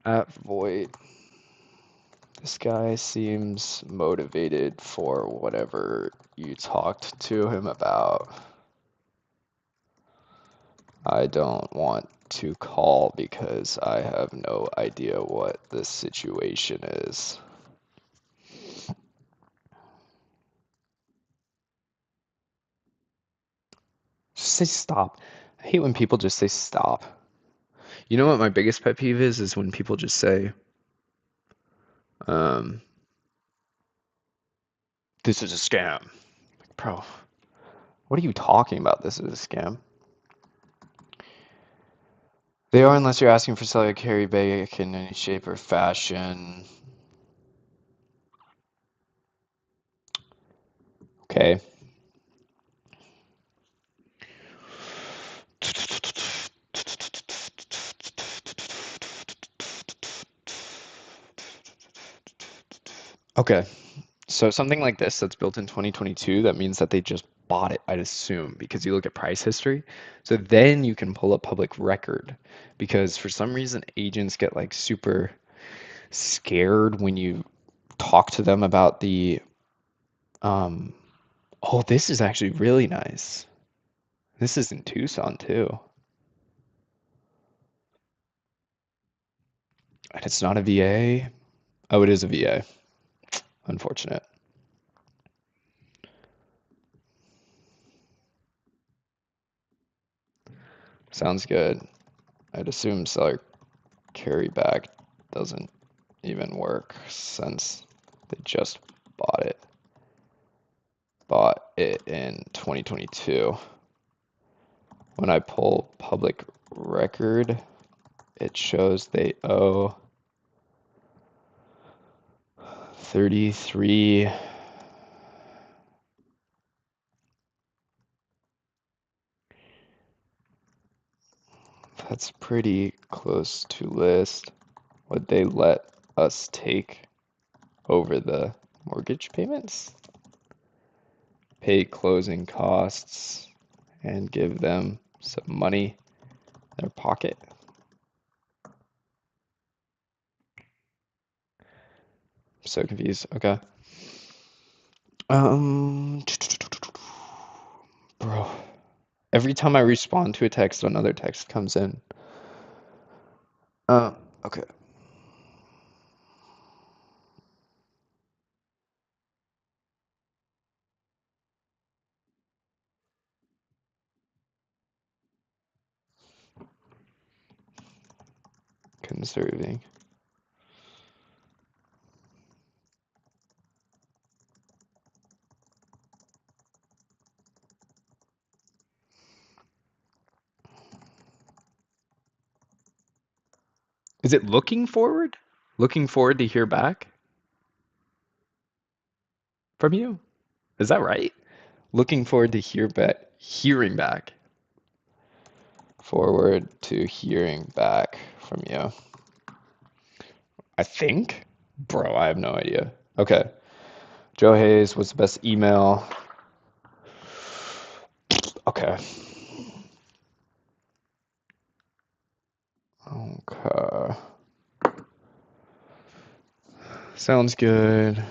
At Voight. This guy seems motivated for whatever you talked to him about. I don't want to call because I have no idea what the situation is. Just say stop. I hate when people just say stop. You know what my biggest pet peeve is when people just say, um, this is a scam. Like, bro, what are you talking about? This is a scam. They are unless you're asking for seller carry back in any shape or fashion. Okay. Okay. So something like this that's built in 2022, that means that they just bought it, I'd assume, because you look at price history. So then you can pull up public record because for some reason agents get like super scared when you talk to them about the um oh, this is actually really nice. This is in Tucson too. And it's not a VA. Oh, it is a VA. Unfortunate. Sounds good. I'd assume seller carryback doesn't even work since they just bought it. Bought it in 2022. When I pull public record, it shows they owe 33. That's pretty close to list. Would they let us take over the mortgage payments? Pay closing costs and give them some money in their pocket? So confused. Okay. Um, bro, every time I respond to a text, another text comes in. Okay. Conserving. Is it looking forward? Looking forward to hear back from you? Is that right? Looking forward to hearing back. Forward to hearing back from you. I think? Bro, I have no idea. Okay. Joe Hayes, what's the best email? Okay. Okay. Sounds good.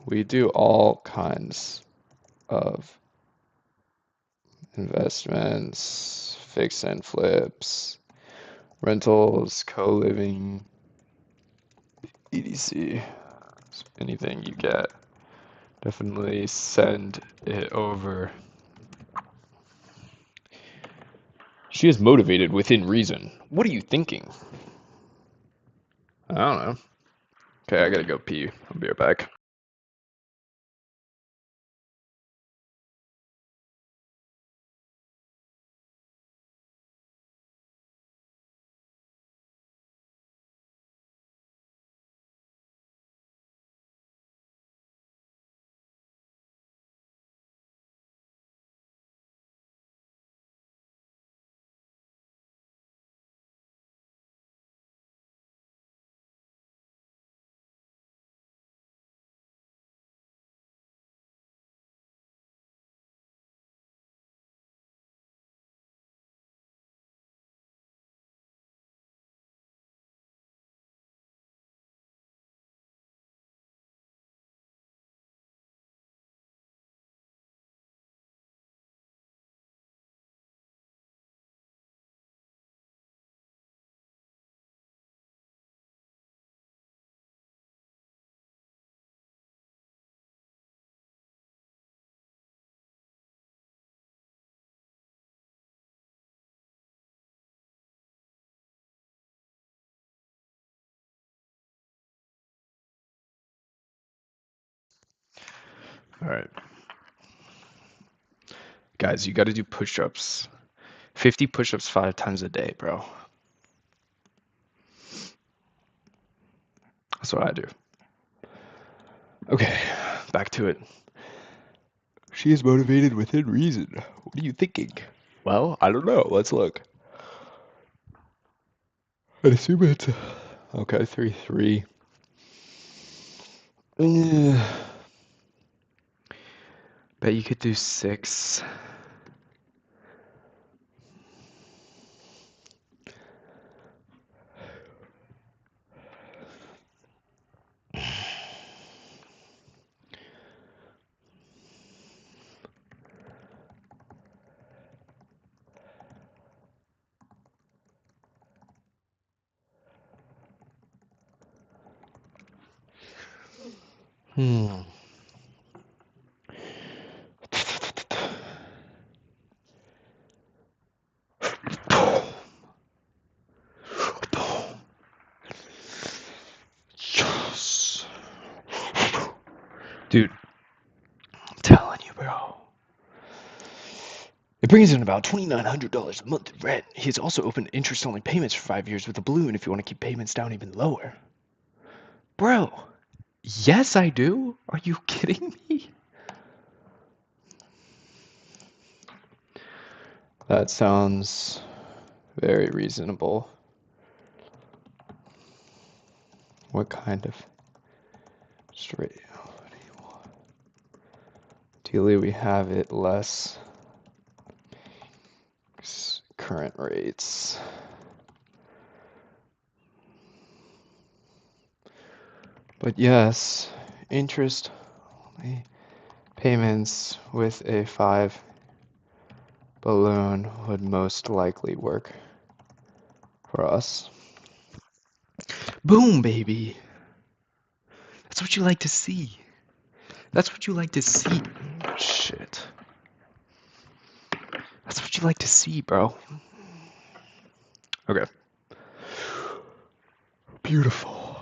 We do all kinds of investments, fix and flips, rentals, co-living, EDC. Anything you get, definitely send it over. She is motivated within reason. What are you thinking? I don't know. Okay, I gotta go pee. I'll be right back. All right. Guys, you got to do push-ups. 50 push-ups 5 times a day, bro. That's what I do. Okay, back to it. She is motivated within reason. What are you thinking? Well, I don't know. Let's look. I assume it's okay. 3-3. Bet you could do 6. Hmm. Yes. Dude, I'm telling you, bro. It brings in about $2,900 a month in rent. He has also opened interest-only payments for 5 years with a balloon if you want to keep payments down even lower. Bro, yes, I do. Are you kidding me? That sounds very reasonable. What kind of straight? Ideally, we have it less current rates. But yes, interest only payments with a 5 balloon would most likely work for us. Boom, baby. That's what you like to see. That's what you like to see. Shit. That's what you like to see, bro. Okay. Beautiful.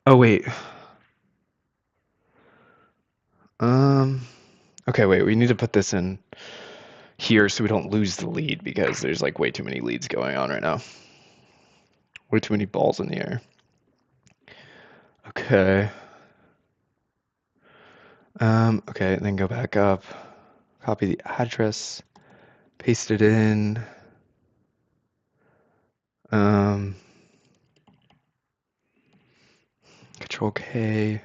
Oh, wait. Okay, wait. We need to put this in here so we don't lose the lead because there's like way too many leads going on right now. Way too many balls in the air. Okay. Okay, then go back up. Copy the address. Paste it in. Control K.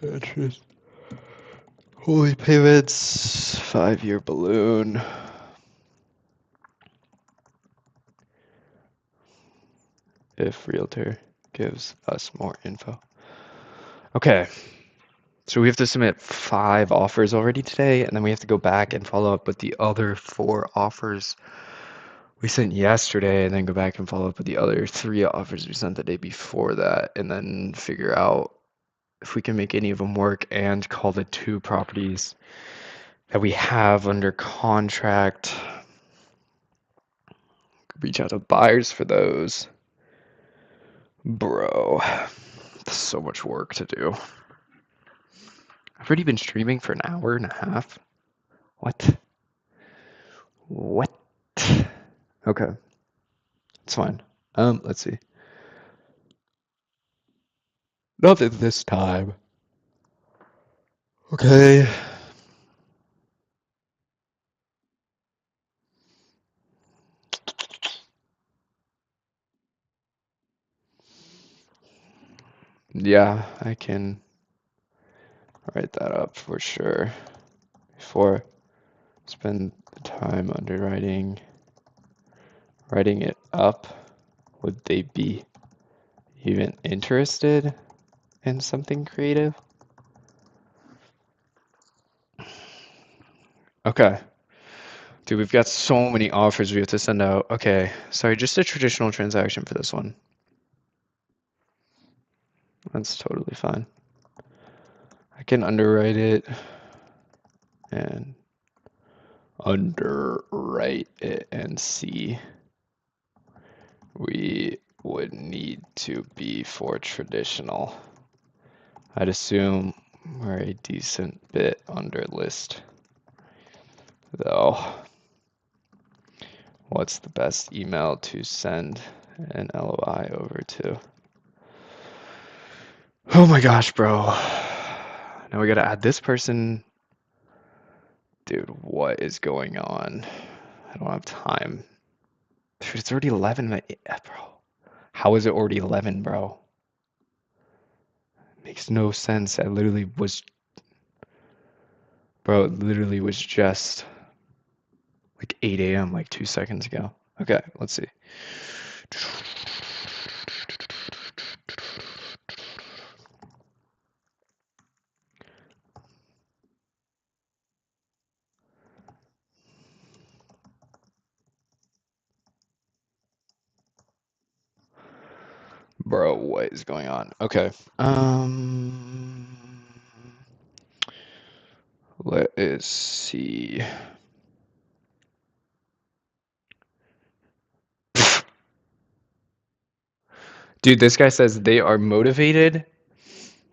Interest. Holy payments. 5-year balloon. If realtor gives us more info. Okay. So we have to submit 5 offers already today, and then we have to go back and follow up with the other 4 offers we sent yesterday, and then go back and follow up with the other 3 offers we sent the day before that, and then figure out if we can make any of them work and call the 2 properties that we have under contract. Reach out to buyers for those. Bro, that's so much work to do. I've already been streaming for an hour and a half. What? What? Okay, it's fine. Let's see. Nothing this time. Okay. Yeah, I can write that up for sure. Before spend the time underwriting, writing it up, would they be even interested in something creative? Okay. Dude, we've got so many offers we have to send out. Okay, sorry, just a traditional transaction for this one. That's totally fine. I can underwrite it and underwrite it and see. We would need to be for traditional. I'd assume we're a decent bit under list, though. What's the best email to send an LOI over to? Oh my gosh, bro. Now we gotta add this person. Dude, what is going on? I don't have time. Dude, it's already 11, bro. How is it already 11, bro? Makes no sense. Bro, it literally was just like 8 a.m. like 2 seconds ago. Okay, let's see. Bro, what is going on? Okay. Let us see. Dude, this guy says they are motivated.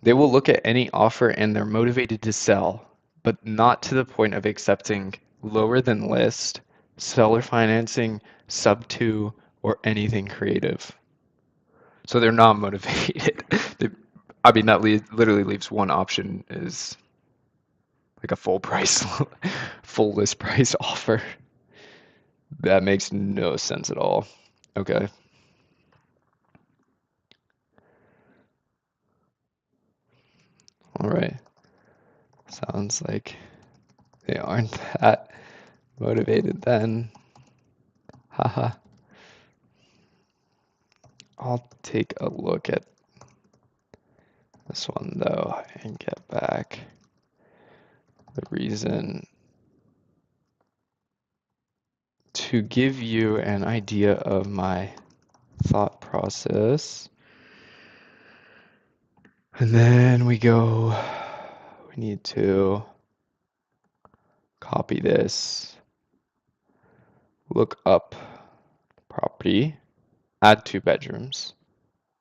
They will look at any offer and they're motivated to sell, but not to the point of accepting lower than list, seller financing, sub two, or anything creative. So they're not motivated. They, I mean, that literally leaves one option is like a full price, full list price offer. That makes no sense at all. Okay. All right. Sounds like they aren't that motivated then. Haha. I'll take a look at this one though and get back. The reason to give you an idea of my thought process. And then we need to copy this, look up property, add 2 bedrooms,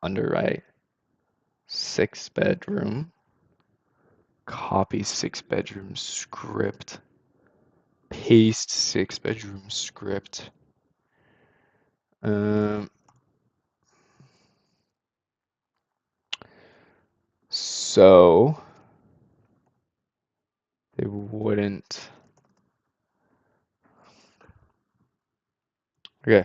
underwrite 6-bedroom, copy 6-bedroom script, paste 6-bedroom script. So they wouldn't. Okay.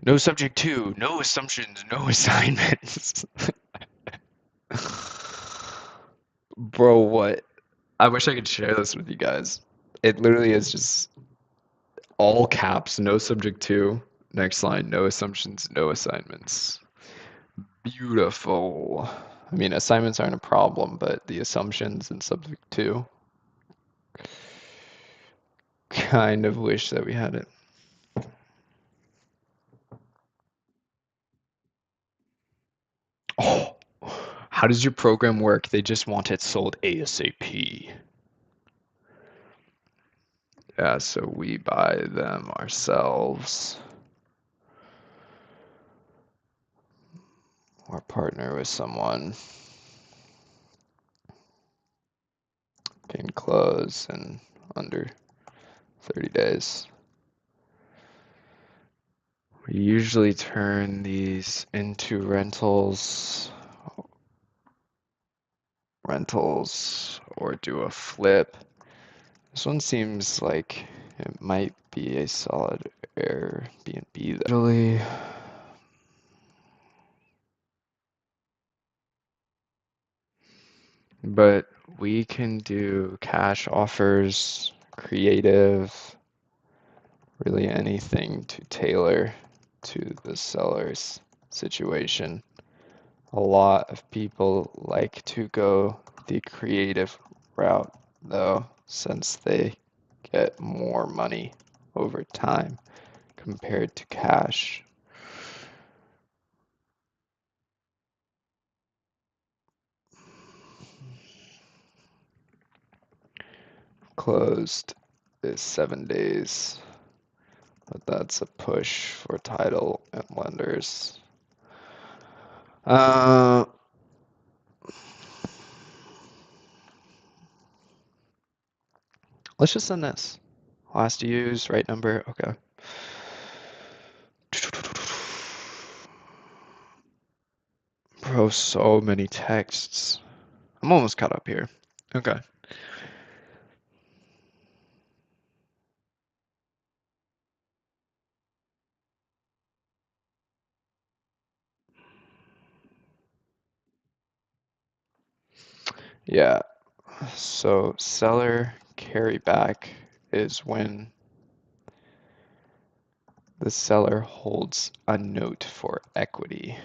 No subject to, no assumptions, no assignments. Bro, what? I wish I could share this with you guys. It literally is just all caps, no subject to. Next line, no assumptions, no assignments. Beautiful. I mean, assignments aren't a problem, but the assumptions and subject to. Kind of wish that we had it. Oh, how does your program work? They just want it sold ASAP. Yeah, so we buy them ourselves or partner with someone. Can close in under 30 days. We usually turn these into rentals or do a flip. This one seems like it might be a solid Airbnb. Usually, but we can do cash offers, creative, really anything to tailor to the seller's situation. A lot of people like to go the creative route though, since they get more money over time compared to cash. Closed is 7 days, but that's a push for title and lenders. Let's just send this. Last use, right number, okay. Bro, so many texts. I'm almost caught up here. Okay. Yeah. So seller carryback is when the seller holds a note for equity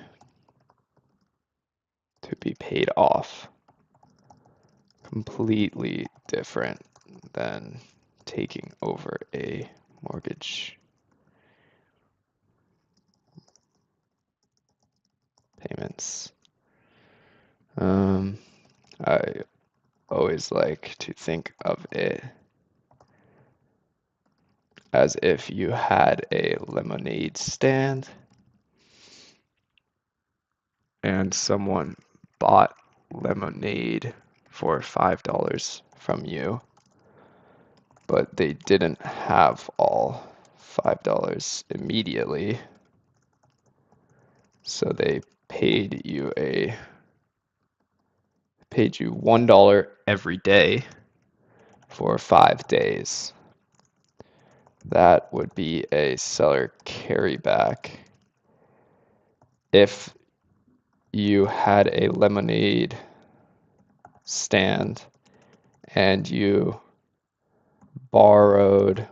to be paid off. Completely different than taking over a mortgage payments. I always like to think of it as if you had a lemonade stand and someone bought lemonade for $5 from you, but they didn't have all $5 immediately, so they paid you $1 every day for 5 days. That would be a seller carryback. If you had a lemonade stand and you borrowed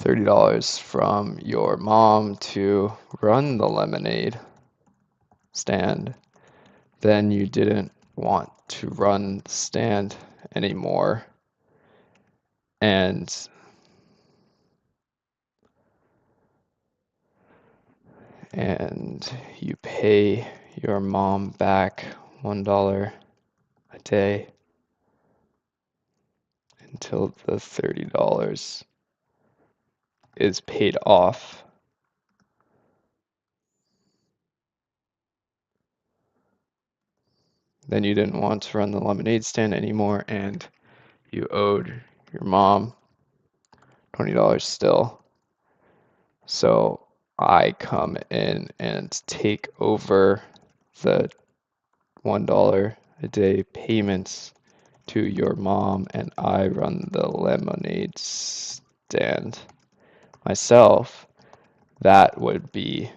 $30 from your mom to run the lemonade stand, then you didn't want to run the stand anymore, and you pay your mom back $1 a day until the $30 is paid off. Then you didn't want to run the lemonade stand anymore, and you owed your mom $20 still. So I come in and take over the $1 a day payments to your mom, and I run the lemonade stand myself. That would be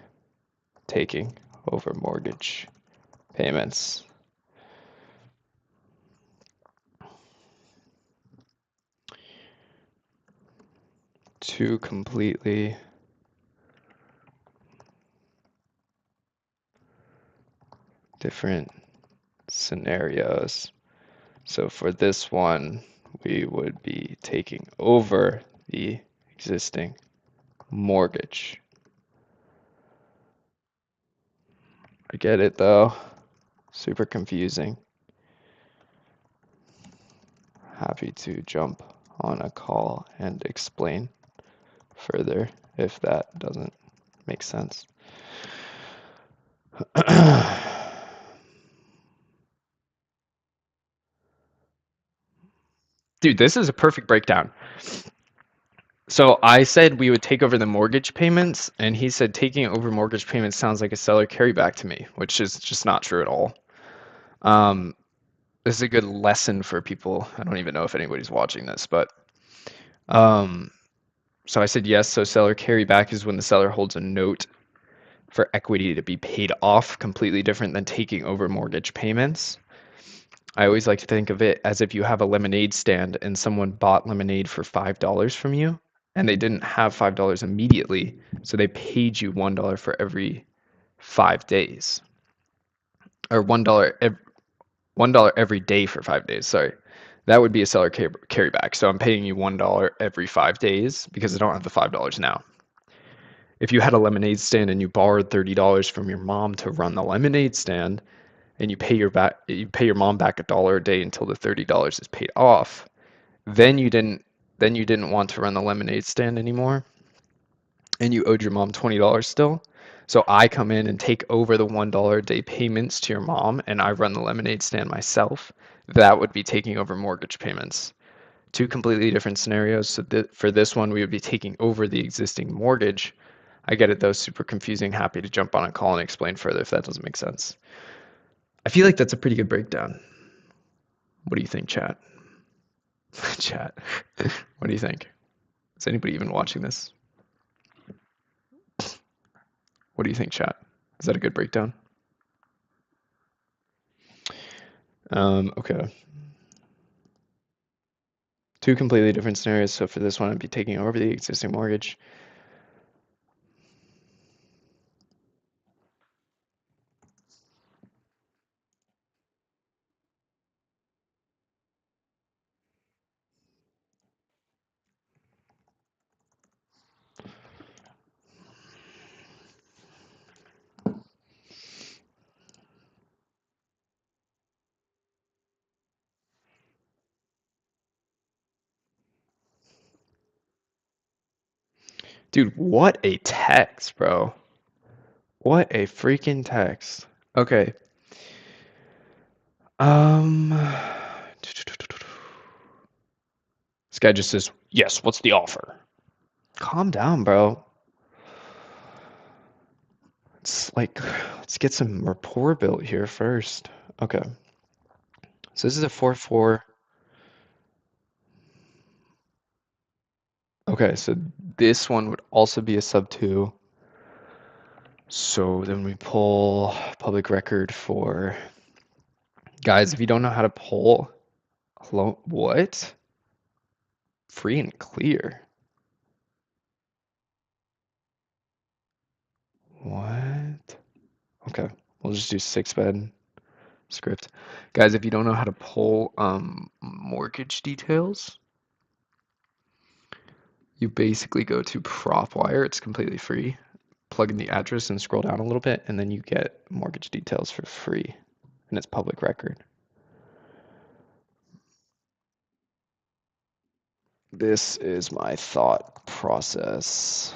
taking over mortgage payments. Two completely different scenarios. So for this one, we would be taking over the existing mortgage. I get it though. Super confusing. Happy to jump on a call and explain further if that doesn't make sense. Dude, this is a perfect breakdown. So I said we would take over the mortgage payments, and he said taking over mortgage payments sounds like a seller carryback to me, which is just not true at all. This is a good lesson for people. I don't even know if anybody's watching this, but so I said yes. So seller carryback is when the seller holds a note for equity to be paid off, completely different than taking over mortgage payments. I always like to think of it as if you have a lemonade stand and someone bought lemonade for $5 from you, and they didn't have $5 immediately, so they paid you $1 for every 5 days, or $1 every day for 5 days. Sorry, That would be a seller carryback. So I'm paying you $1 every 5 days because I don't have the $5 now. If you had a lemonade stand and you borrowed $30 from your mom to run the lemonade stand, and you pay your mom back $1 a day until the $30 is paid off, then you didn't want to run the lemonade stand anymore, and you owed your mom $20 still. So I come in and take over the $1 a day payments to your mom, and I run the lemonade stand myself. That would be taking over mortgage payments. Two completely different scenarios. So for this one, we would be taking over the existing mortgage. I get it though, super confusing. Happy to jump on a call and explain further if that doesn't make sense. I feel like that's a pretty good breakdown. What do you think, chat? Chat. What do you think? Is anybody even watching this? What do you think, chat? Is that a good breakdown? Okay. Two completely different scenarios. So for this one, I'd be taking over the existing mortgage. Dude, what a text, bro. What a freaking text. Okay. Um, this guy just says, yes, what's the offer? Calm down, bro. Let's get some rapport built here first. Okay. So this is a 4-4. Okay, so this one would also be a sub 2. So then we pull public record for guys. If you don't know how to pull, hello, what? Free and clear. What? Okay, we'll just do 6-bed script. Guys, if you don't know how to pull mortgage details, you basically go to PropWire. It's completely free. Plug in the address and scroll down a little bit, and then you get mortgage details for free, and it's public record. This is my thought process.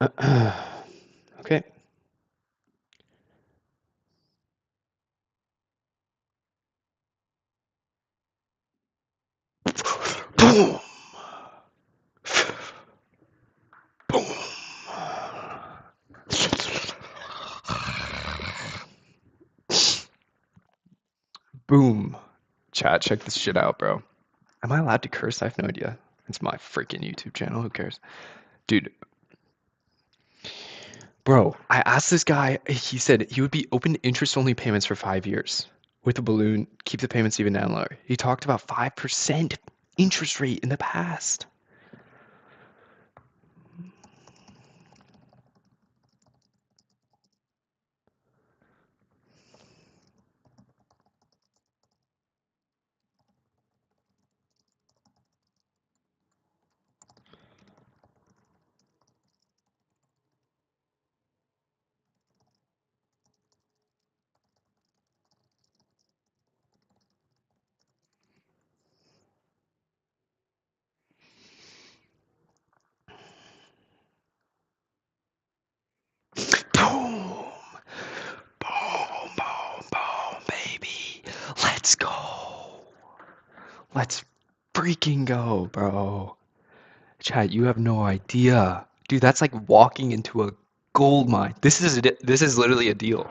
Okay. Boom. Boom. Boom. Chat, check this shit out, bro. Am I allowed to curse? I have no idea. It's my freaking YouTube channel. Who cares? Dude, bro, I asked this guy, he said he would be open to interest-only payments for 5 years with a balloon, keep the payments even down lower. He talked about 5% interest rate in the past. Boom. Boom, boom, boom, baby. Let's go. Let's freaking go, bro. Chat, you have no idea. Dude, that's like walking into a gold mine. This is literally a deal.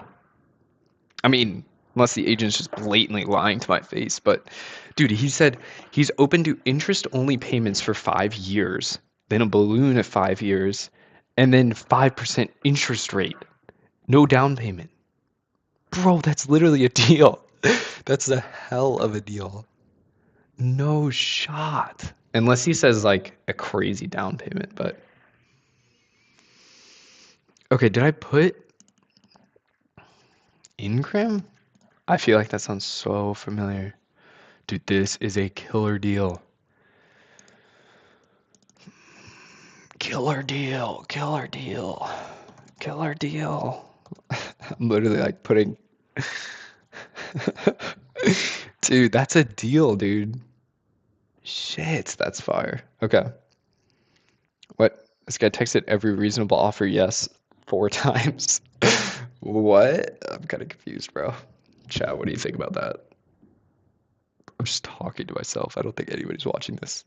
I mean, unless the agent's just blatantly lying to my face, but dude, he said he's open to interest-only payments for 5 years, then a balloon at 5 years, and then 5% interest rate. No down payment. Bro, that's literally a deal. That's the hell of a deal. No shot. Unless he says like a crazy down payment, but okay, did I put Ingram? I feel like that sounds so familiar. Dude, this is a killer deal. Killer deal, killer deal, killer deal. I'm literally like putting. Dude, that's a deal, dude. Shit, that's fire. Okay. What? This guy texted every reasonable offer yes 4 times. What? I'm kind of confused, bro. Chat, what do you think about that? I'm just talking to myself. I don't think anybody's watching this.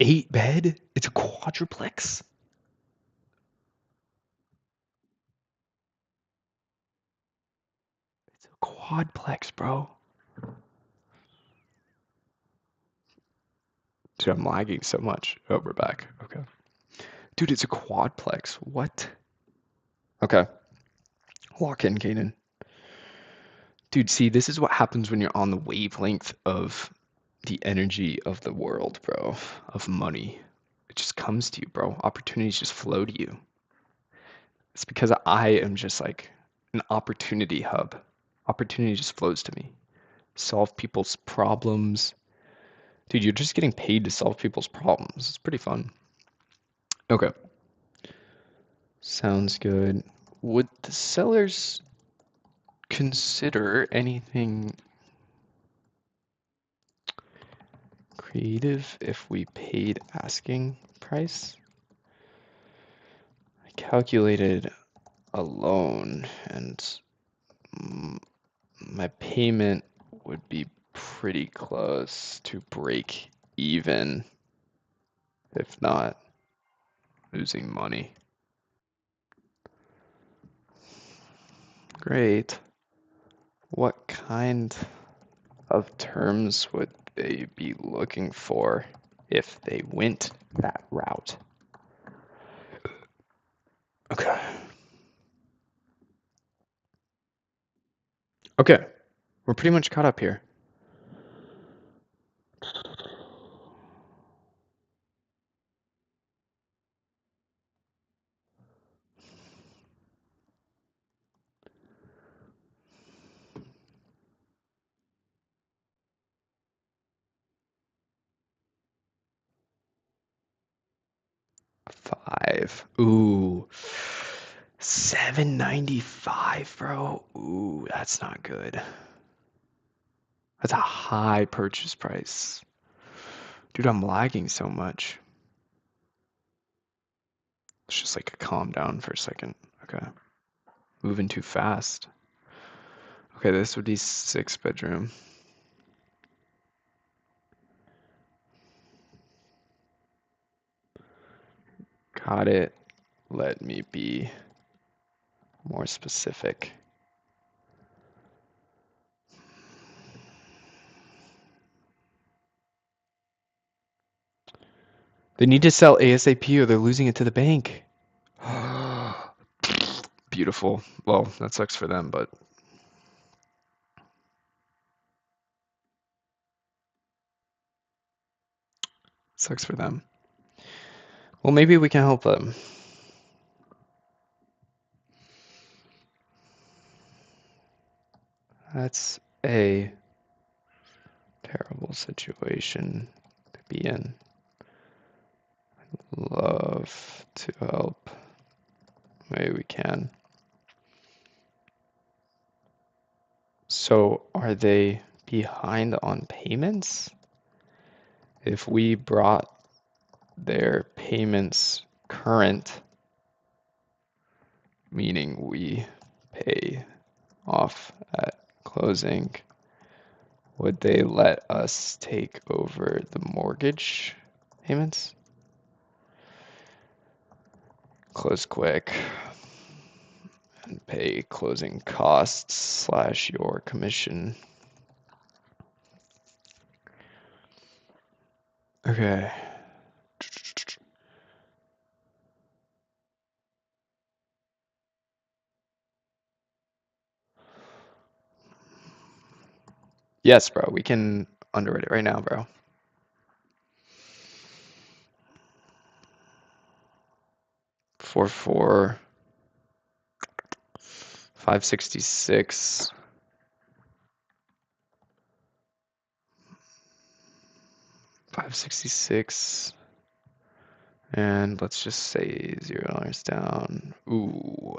8 bed? It's a quadruplex? It's a quadplex, bro. Dude, I'm lagging so much. Oh, we're back. Okay. Dude, it's a quadplex. What? Okay. Lock in, Kanan. Dude, see, this is what happens when you're on the wavelength of the energy of the world, bro, of money. It just comes to you, bro. Opportunities just flow to you. It's because I am just like an opportunity hub. Opportunity just flows to me. Solve people's problems. Dude, you're just getting paid to solve people's problems. It's pretty fun. Okay. Sounds good. Would the sellers consider anything creative if we paid asking price? I calculated a loan and my payment would be pretty close to break even, if not losing money. Great. What kind of terms would they be looking for if they went that route? Okay. Okay. We're pretty much caught up here. Five. Ooh. 795, bro. Ooh, that's not good. That's a high purchase price. Dude, I'm lagging so much. It's just like a calm down for a second. Okay. Moving too fast. Okay, this would be 6 bedroom. Got it. Let me be more specific. They need to sell ASAP or they're losing it to the bank. Beautiful. Well, that sucks for them, but sucks for them. Well, maybe we can help them. That's a terrible situation to be in. Love to help. Maybe we can. So are they behind on payments? If we brought their payments current, meaning we pay off at closing, would they let us take over the mortgage payments? Close quick and pay closing costs slash your commission. Okay. Yes, bro. We can underwrite it right now, bro. 4.4, 566. 566. And let's just say $0 down. Ooh.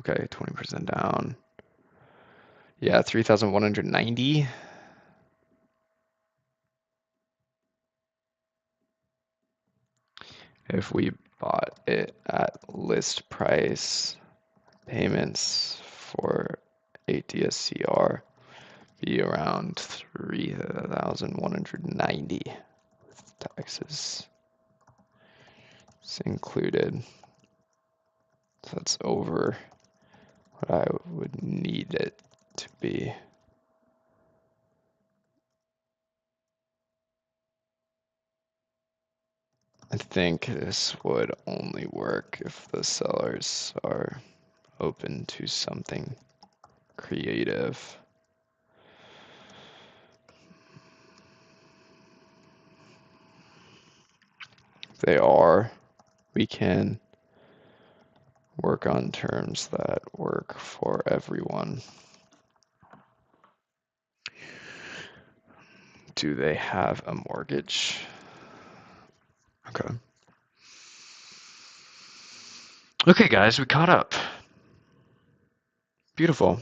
Okay, 20% down. Yeah, 3,190. If we bought it at list price, payments for ADSCR be around 3,190 with taxes included. So that's over what I would need it to be. I think this would only work if the sellers are open to something creative. If they are, we can work on terms that work for everyone. Do they have a mortgage? Okay. Okay, guys, we caught up. Beautiful.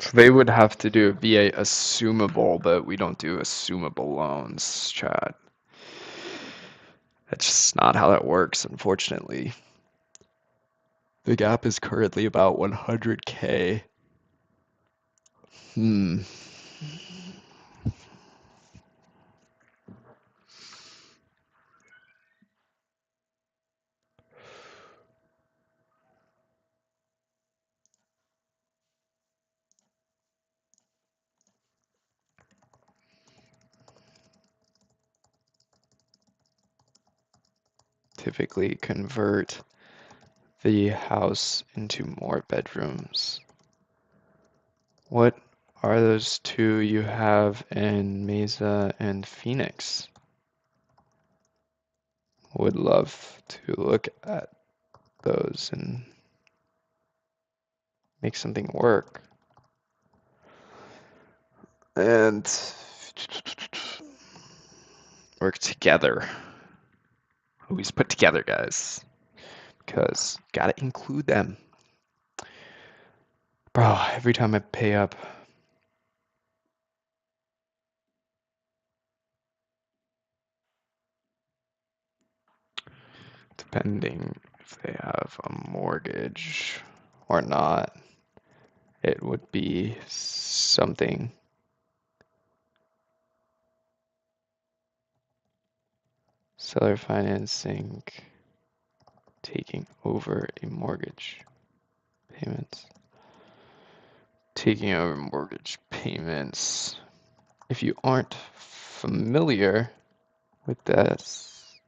So they would have to do a VA assumable, but we don't do assumable loans, Chad. That's just not how that works, unfortunately. The gap is currently about 100K. Typically convert the house into more bedrooms. What are those two you have in Mesa and Phoenix? Would love to look at those and make something work. And work together. Always put together, guys. Because gotta include them. Bro, every time I pay up, depending if they have a mortgage or not, it would be something. Seller financing, taking over a mortgage payments. Taking over mortgage payments. If you aren't familiar with this,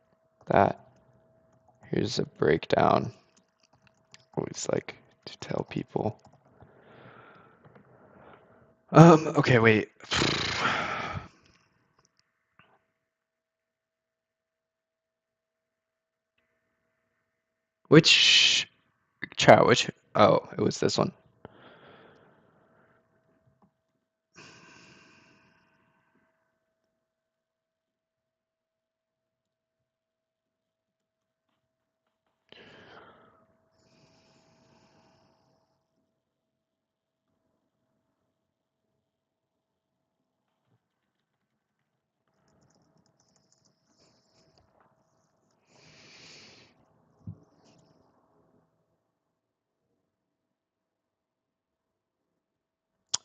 here's a breakdown. Always like to tell people. Okay, wait. Which chart? Oh, it was this one.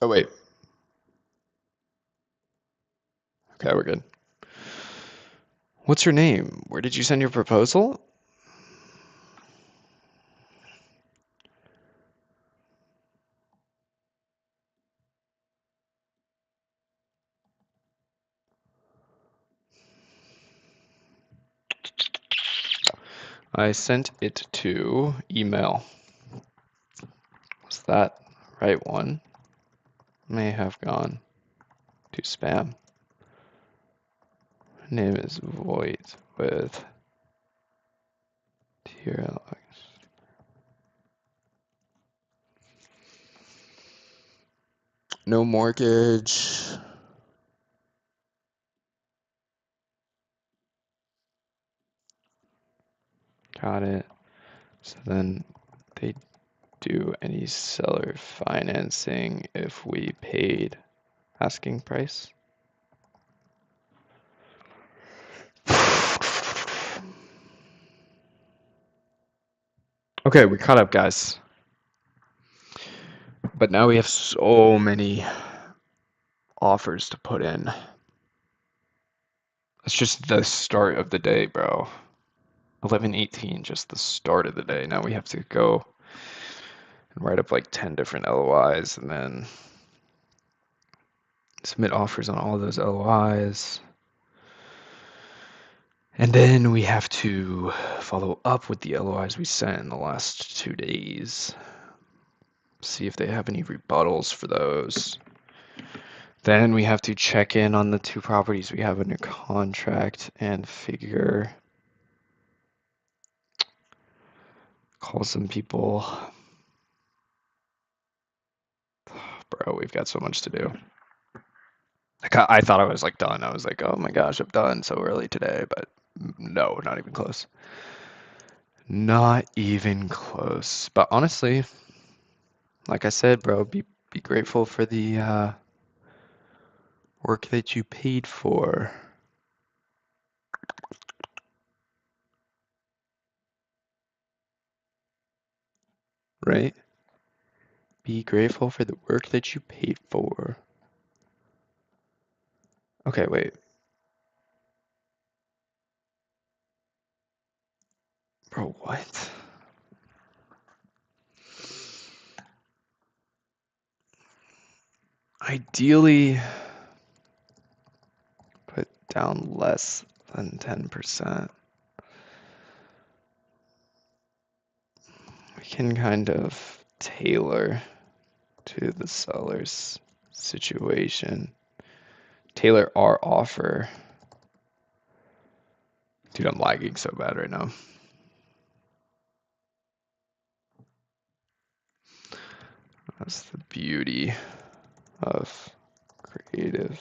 Oh, wait. Okay, we're good. What's your name? Where did you send your proposal? I sent it to email. Was that right one? May have gone to spam. Name is Voight with TRL. No mortgage. Got it. So then they do any seller financing if we paid asking price? Okay, we caught up, guys. But now we have so many offers to put in. It's just the start of the day, bro. 11:18, just the start of the day. Now we have to go and write up like 10 different LOIs and then submit offers on all those LOIs. And then we have to follow up with the LOIs we sent in the last 2 days. See if they have any rebuttals for those. Then we have to check in on the 2 properties we have under contract and call some people. Bro, we've got so much to do. I thought I was like done. I was like, oh my gosh, I'm done so early today, but no, not even close. Not even close. But honestly, like I said, bro, be grateful for the work that you paid for. Right? Be grateful for the work that you paid for. Okay, wait. Bro, what? Ideally, put down less than 10%. We can kind of tailor to the seller's situation. Tailor our offer. Dude, I'm lagging so bad right now. That's the beauty of creative.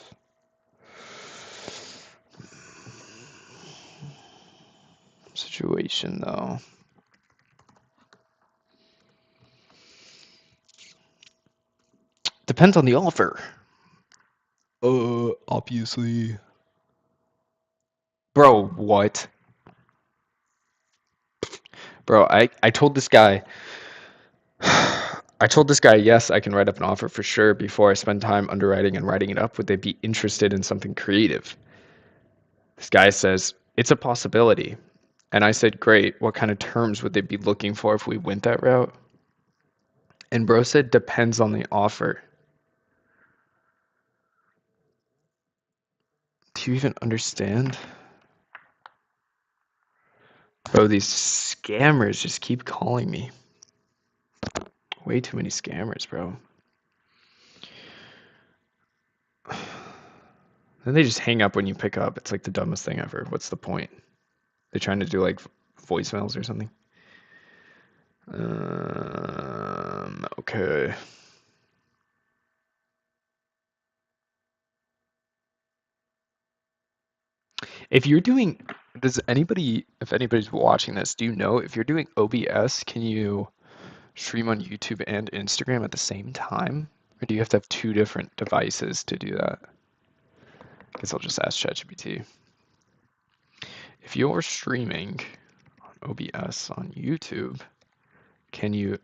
Situation though. Depends on the offer. Obviously. Bro, what? Bro, I told this guy, yes, I can write up an offer for sure before I spend time underwriting and writing it up. Would they be interested in something creative? This guy says, it's a possibility. And I said, great. What kind of terms would they be looking for if we went that route? And bro said, depends on the offer. Do you even understand? Bro, these scammers just keep calling me. Way too many scammers, bro. Then they just hang up when you pick up. It's like the dumbest thing ever. What's the point? They're trying to do like voicemails or something. Okay. If you're doing, if anybody's watching this, do you know if you're doing OBS, can you stream on YouTube and Instagram at the same time? Or do you have to have 2 different devices to do that? I guess I'll just ask ChatGPT. If you're streaming on OBS on YouTube, can you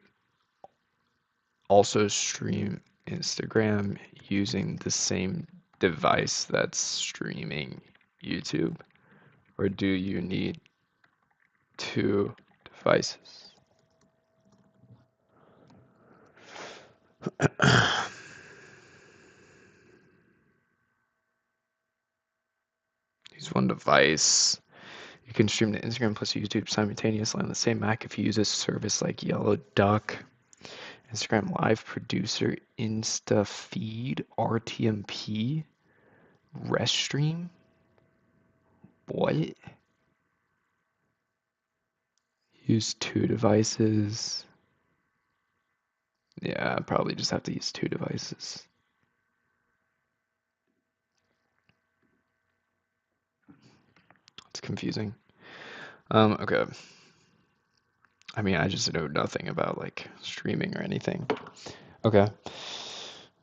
also stream Instagram using the same device that's streaming YouTube? Or do you need 2 devices? Use one device. You can stream to Instagram plus YouTube simultaneously on the same Mac if you use a service like Yellow Duck, Instagram Live Producer, InstaFeed, RTMP, Restream. What? Use 2 devices. Yeah, probably just have to use 2 devices. It's confusing. Okay. I mean, I just know nothing about like streaming or anything. Okay.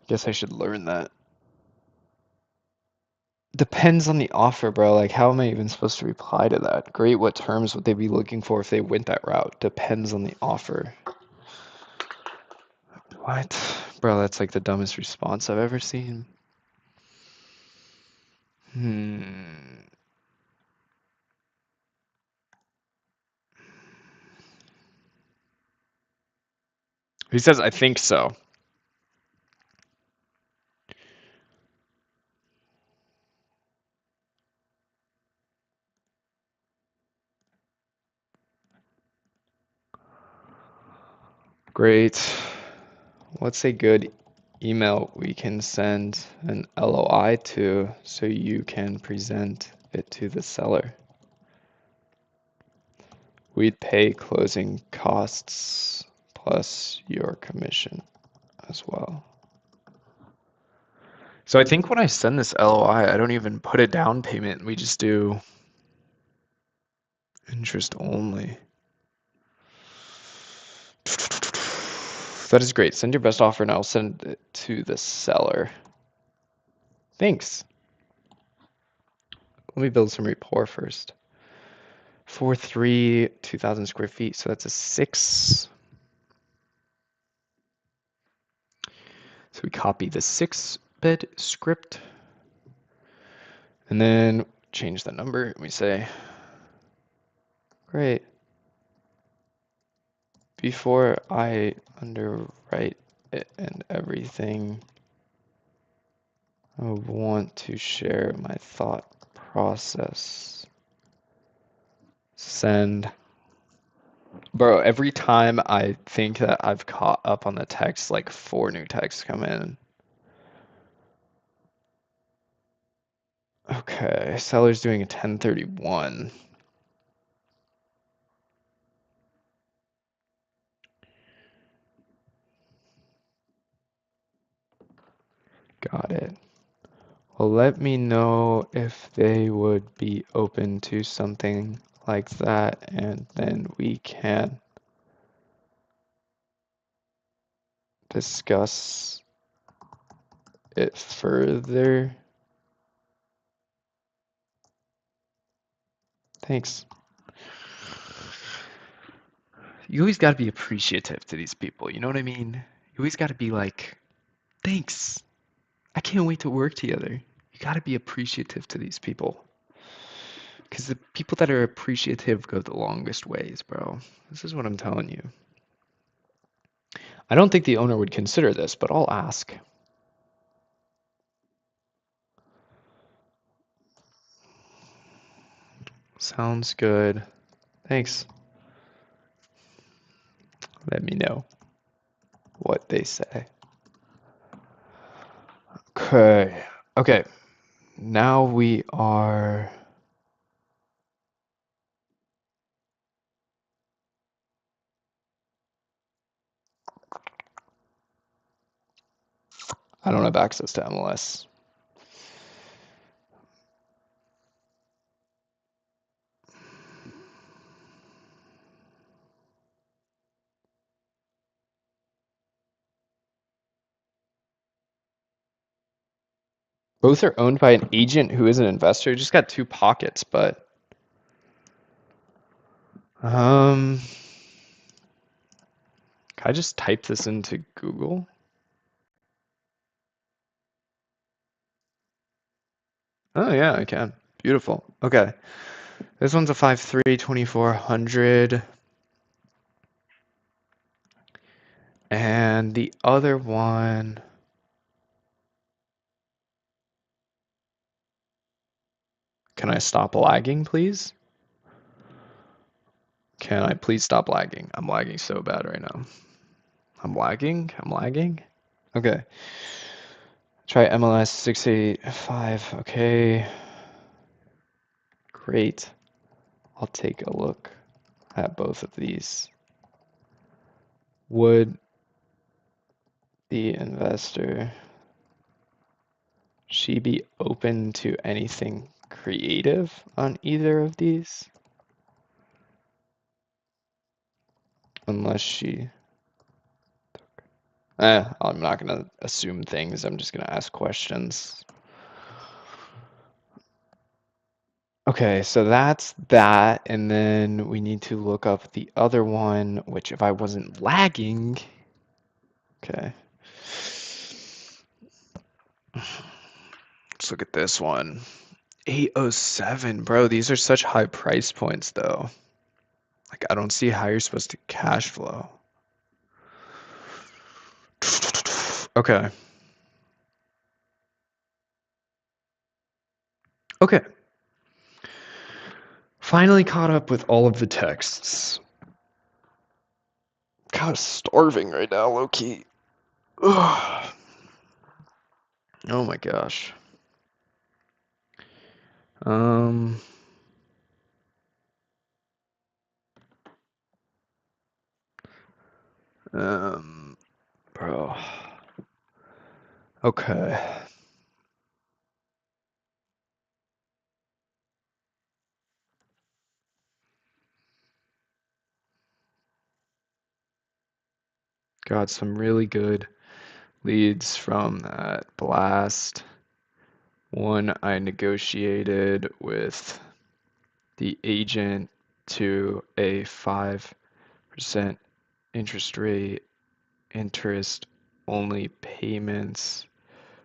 Guess I should learn that. Depends on the offer, bro. Like, how am I even supposed to reply to that? Great, what terms would they be looking for if they went that route? Depends on the offer. What? Bro, that's like the dumbest response I've ever seen. Hmm. He says, I think so. Great. What's a good email we can send an LOI to so you can present it to the seller? We'd pay closing costs plus your commission as well. So I think when I send this LOI, I don't even put a down payment. We just do interest only. That is great. Send your best offer and I'll send it to the seller. Thanks. Let me build some rapport first. 4.3, 2,000 square feet. So that's a 6. So we copy the 6-bit script and then change the number. And we say, great. Before I underwrite it and everything, I want to share my thought process. Send. Bro, every time I think that I've caught up on the text, like 4 new texts come in. Okay, seller's doing a 1031. Got it. Well, let me know if they would be open to something like that, and then we can discuss it further. Thanks. You always got to be appreciative to these people, you know what I mean? You always got to be like, thanks. I can't wait to work together. You got to be appreciative to these people. Because the people that are appreciative go the longest ways, bro. This is what I'm telling you. I don't think the owner would consider this, but I'll ask. Sounds good. Thanks. Let me know what they say. Okay. Okay. Now we are. I don't have access to MLS. Both are owned by an agent who is an investor. Just got 2 pockets, but can I just type this into Google? Oh yeah, I can. Beautiful. Okay. This one's a 5.3, 2400. And the other one, can I stop lagging, please? Can I please stop lagging? I'm lagging so bad right now. I'm lagging? I'm lagging? Okay. Try MLS 685. Okay. Great. I'll take a look at both of these. Would the investor, she be open to anything creative on either of these. Unless she... I'm not going to assume things. I'm just going to ask questions. Okay, so that's that. And then we need to look up the other one, which if I wasn't lagging... Okay. Let's look at this one. 807, bro. These are such high price points, though. Like, I don't see how you're supposed to cash flow. Okay. Okay. Finally caught up with all of the texts. Kind of starving right now, low key. Ugh. Oh my gosh. Um, bro. Okay. Got some really good leads from that blast. One I negotiated with the agent to a 5% interest rate, interest only payments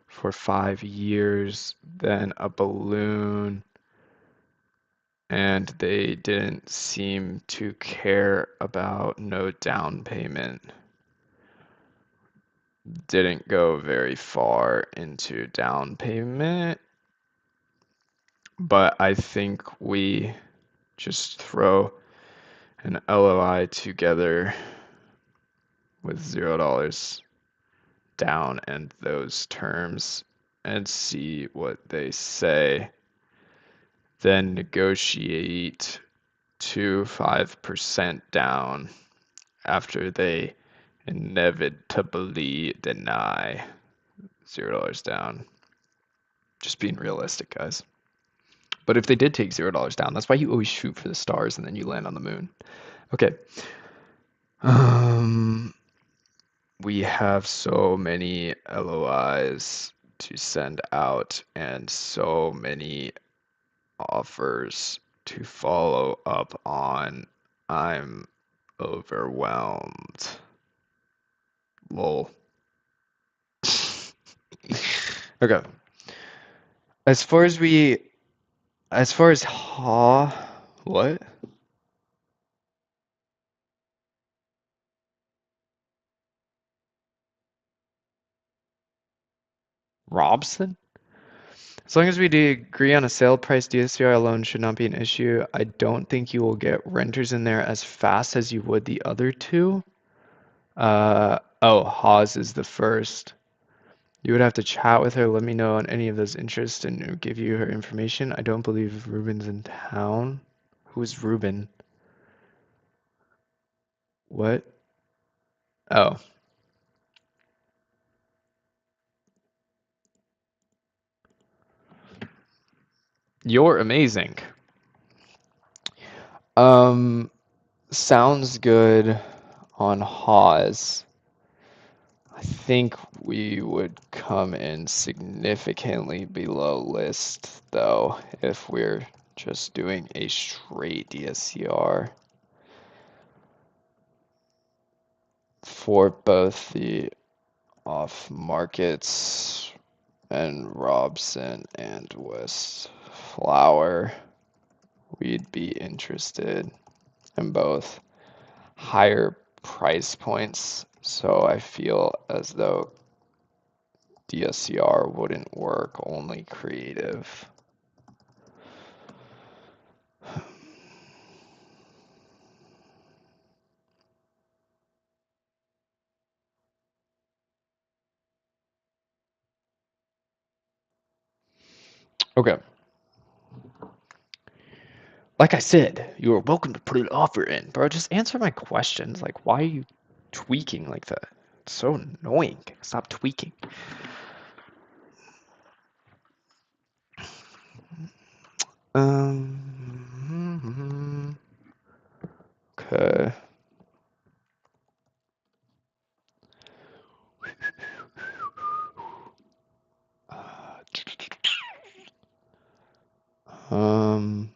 for 5 years, then a balloon, and they didn't seem to care about no down payment. Didn't go very far into down payment, but I think we just throw an LOI together with $0 down and those terms and see what they say. Then negotiate to 5% down after they inevitably deny $0 down. Just being realistic, guys. But if they did take $0 down, that's why you always shoot for the stars and then you land on the moon. Okay. We have so many LOIs to send out and so many offers to follow up on. I'm overwhelmed. Lol. Okay. As far as what? Robson? As long as we agree on a sale price, DSCR alone should not be an issue. I don't think you will get renters in there as fast as you would the other two. Oh, Hawes is the first. You would have to chat with her, let me know on any of those interests, and give you her information. I don't believe Ruben's in town. Who's Ruben? What? Oh, you're amazing. Um, sounds good on Hawes. I think we would come in significantly below list, though, if we're just doing a straight DSCR for both the off markets and Robson and West Flower. We'd be interested in both higher price points, so I feel as though DSCR wouldn't work, only creative. Okay. Like I said, you are welcome to put an offer in, bro. Just answer my questions. Like, why are you tweaking like that? It's so annoying. Stop tweaking. Okay. Um,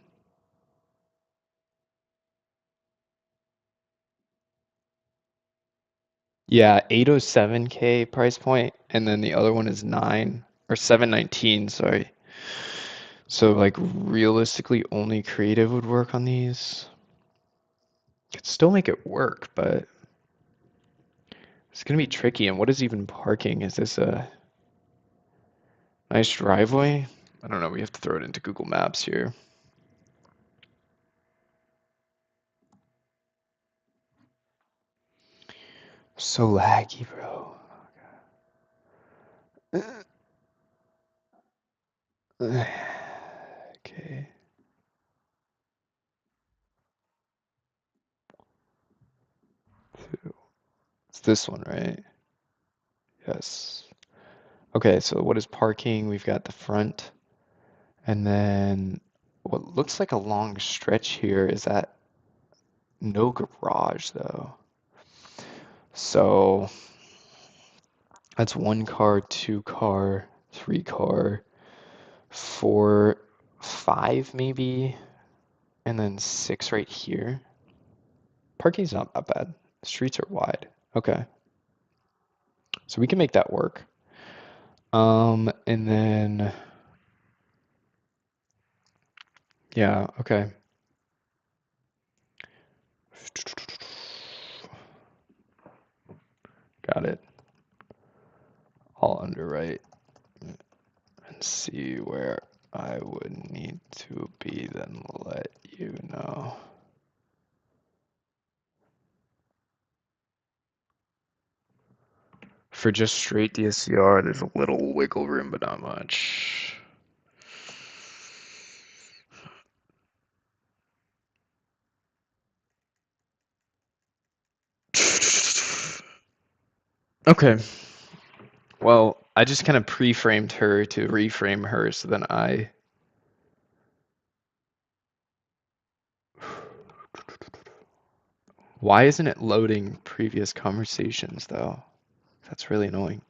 yeah, 807K price point, and then the other one is 9 or 719, sorry. So like realistically only creative would work on these. Could still make it work, but it's gonna be tricky. And what is even parking? Is this a nice driveway? I don't know, we have to throw it into Google Maps here. So laggy, bro. Okay. It's this one, right? Yes. Okay, so what is parking? We've got the front, and then what looks like a long stretch here is that no garage though. So that's one car, two car, three car, four, five maybe, and then six right here. Parking's not that bad. Streets are wide. Okay, so we can make that work. And then yeah, okay. Got it. I'll underwrite and see where I would need to be, then let you know. For just straight DSCR, there's a little wiggle room, but not much. Okay. Well, I just kind of pre-framed her to reframe her, so then I. Why isn't it loading previous conversations, though? That's really annoying.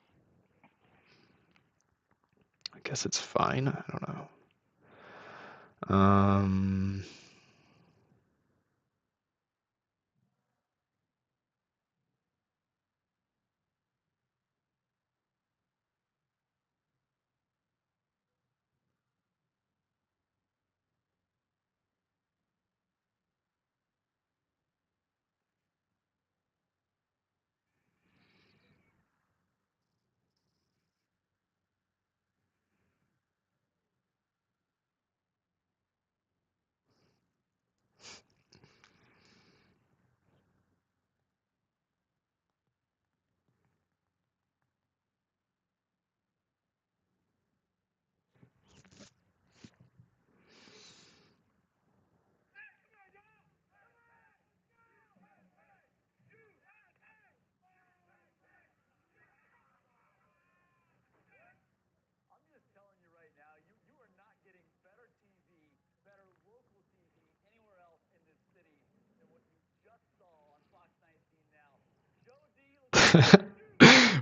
I guess it's fine. I don't know.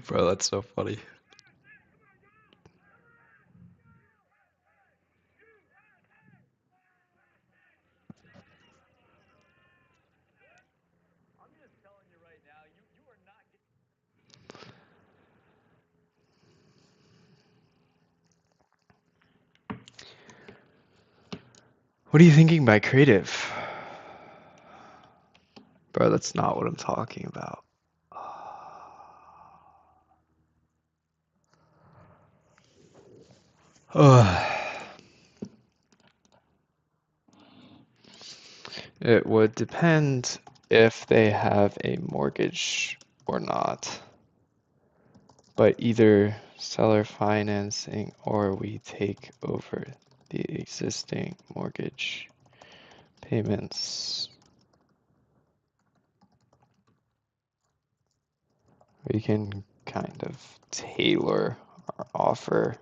Bro, that's so funny. What are you thinking by creative? Bro, that's not what I'm talking about. It would depend if they have a mortgage or not. But either seller financing or we take over the existing mortgage payments. We can kind of tailor our offer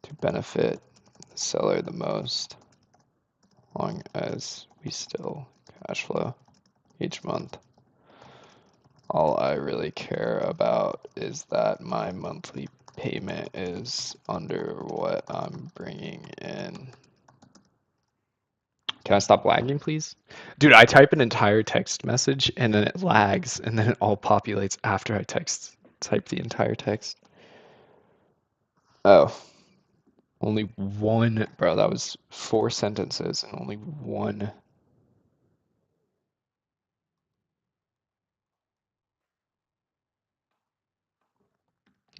to benefit the seller the most. long as we still cash flow each month. All I really care about is that my monthly payment is under what I'm bringing in. Can I stop lagging, please? Dude, I type an entire text message and then it lags and then it all populates after I type the entire text. Oh, only one, bro, that was 4 sentences and only one.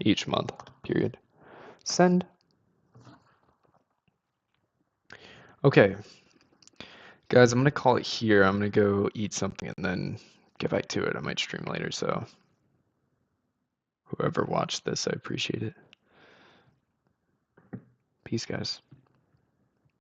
Each month, period. Send. Okay, guys, I'm gonna call it here. I'm gonna go eat something and then get back to it. I might stream later, so whoever watched this, I appreciate it. Peace, guys.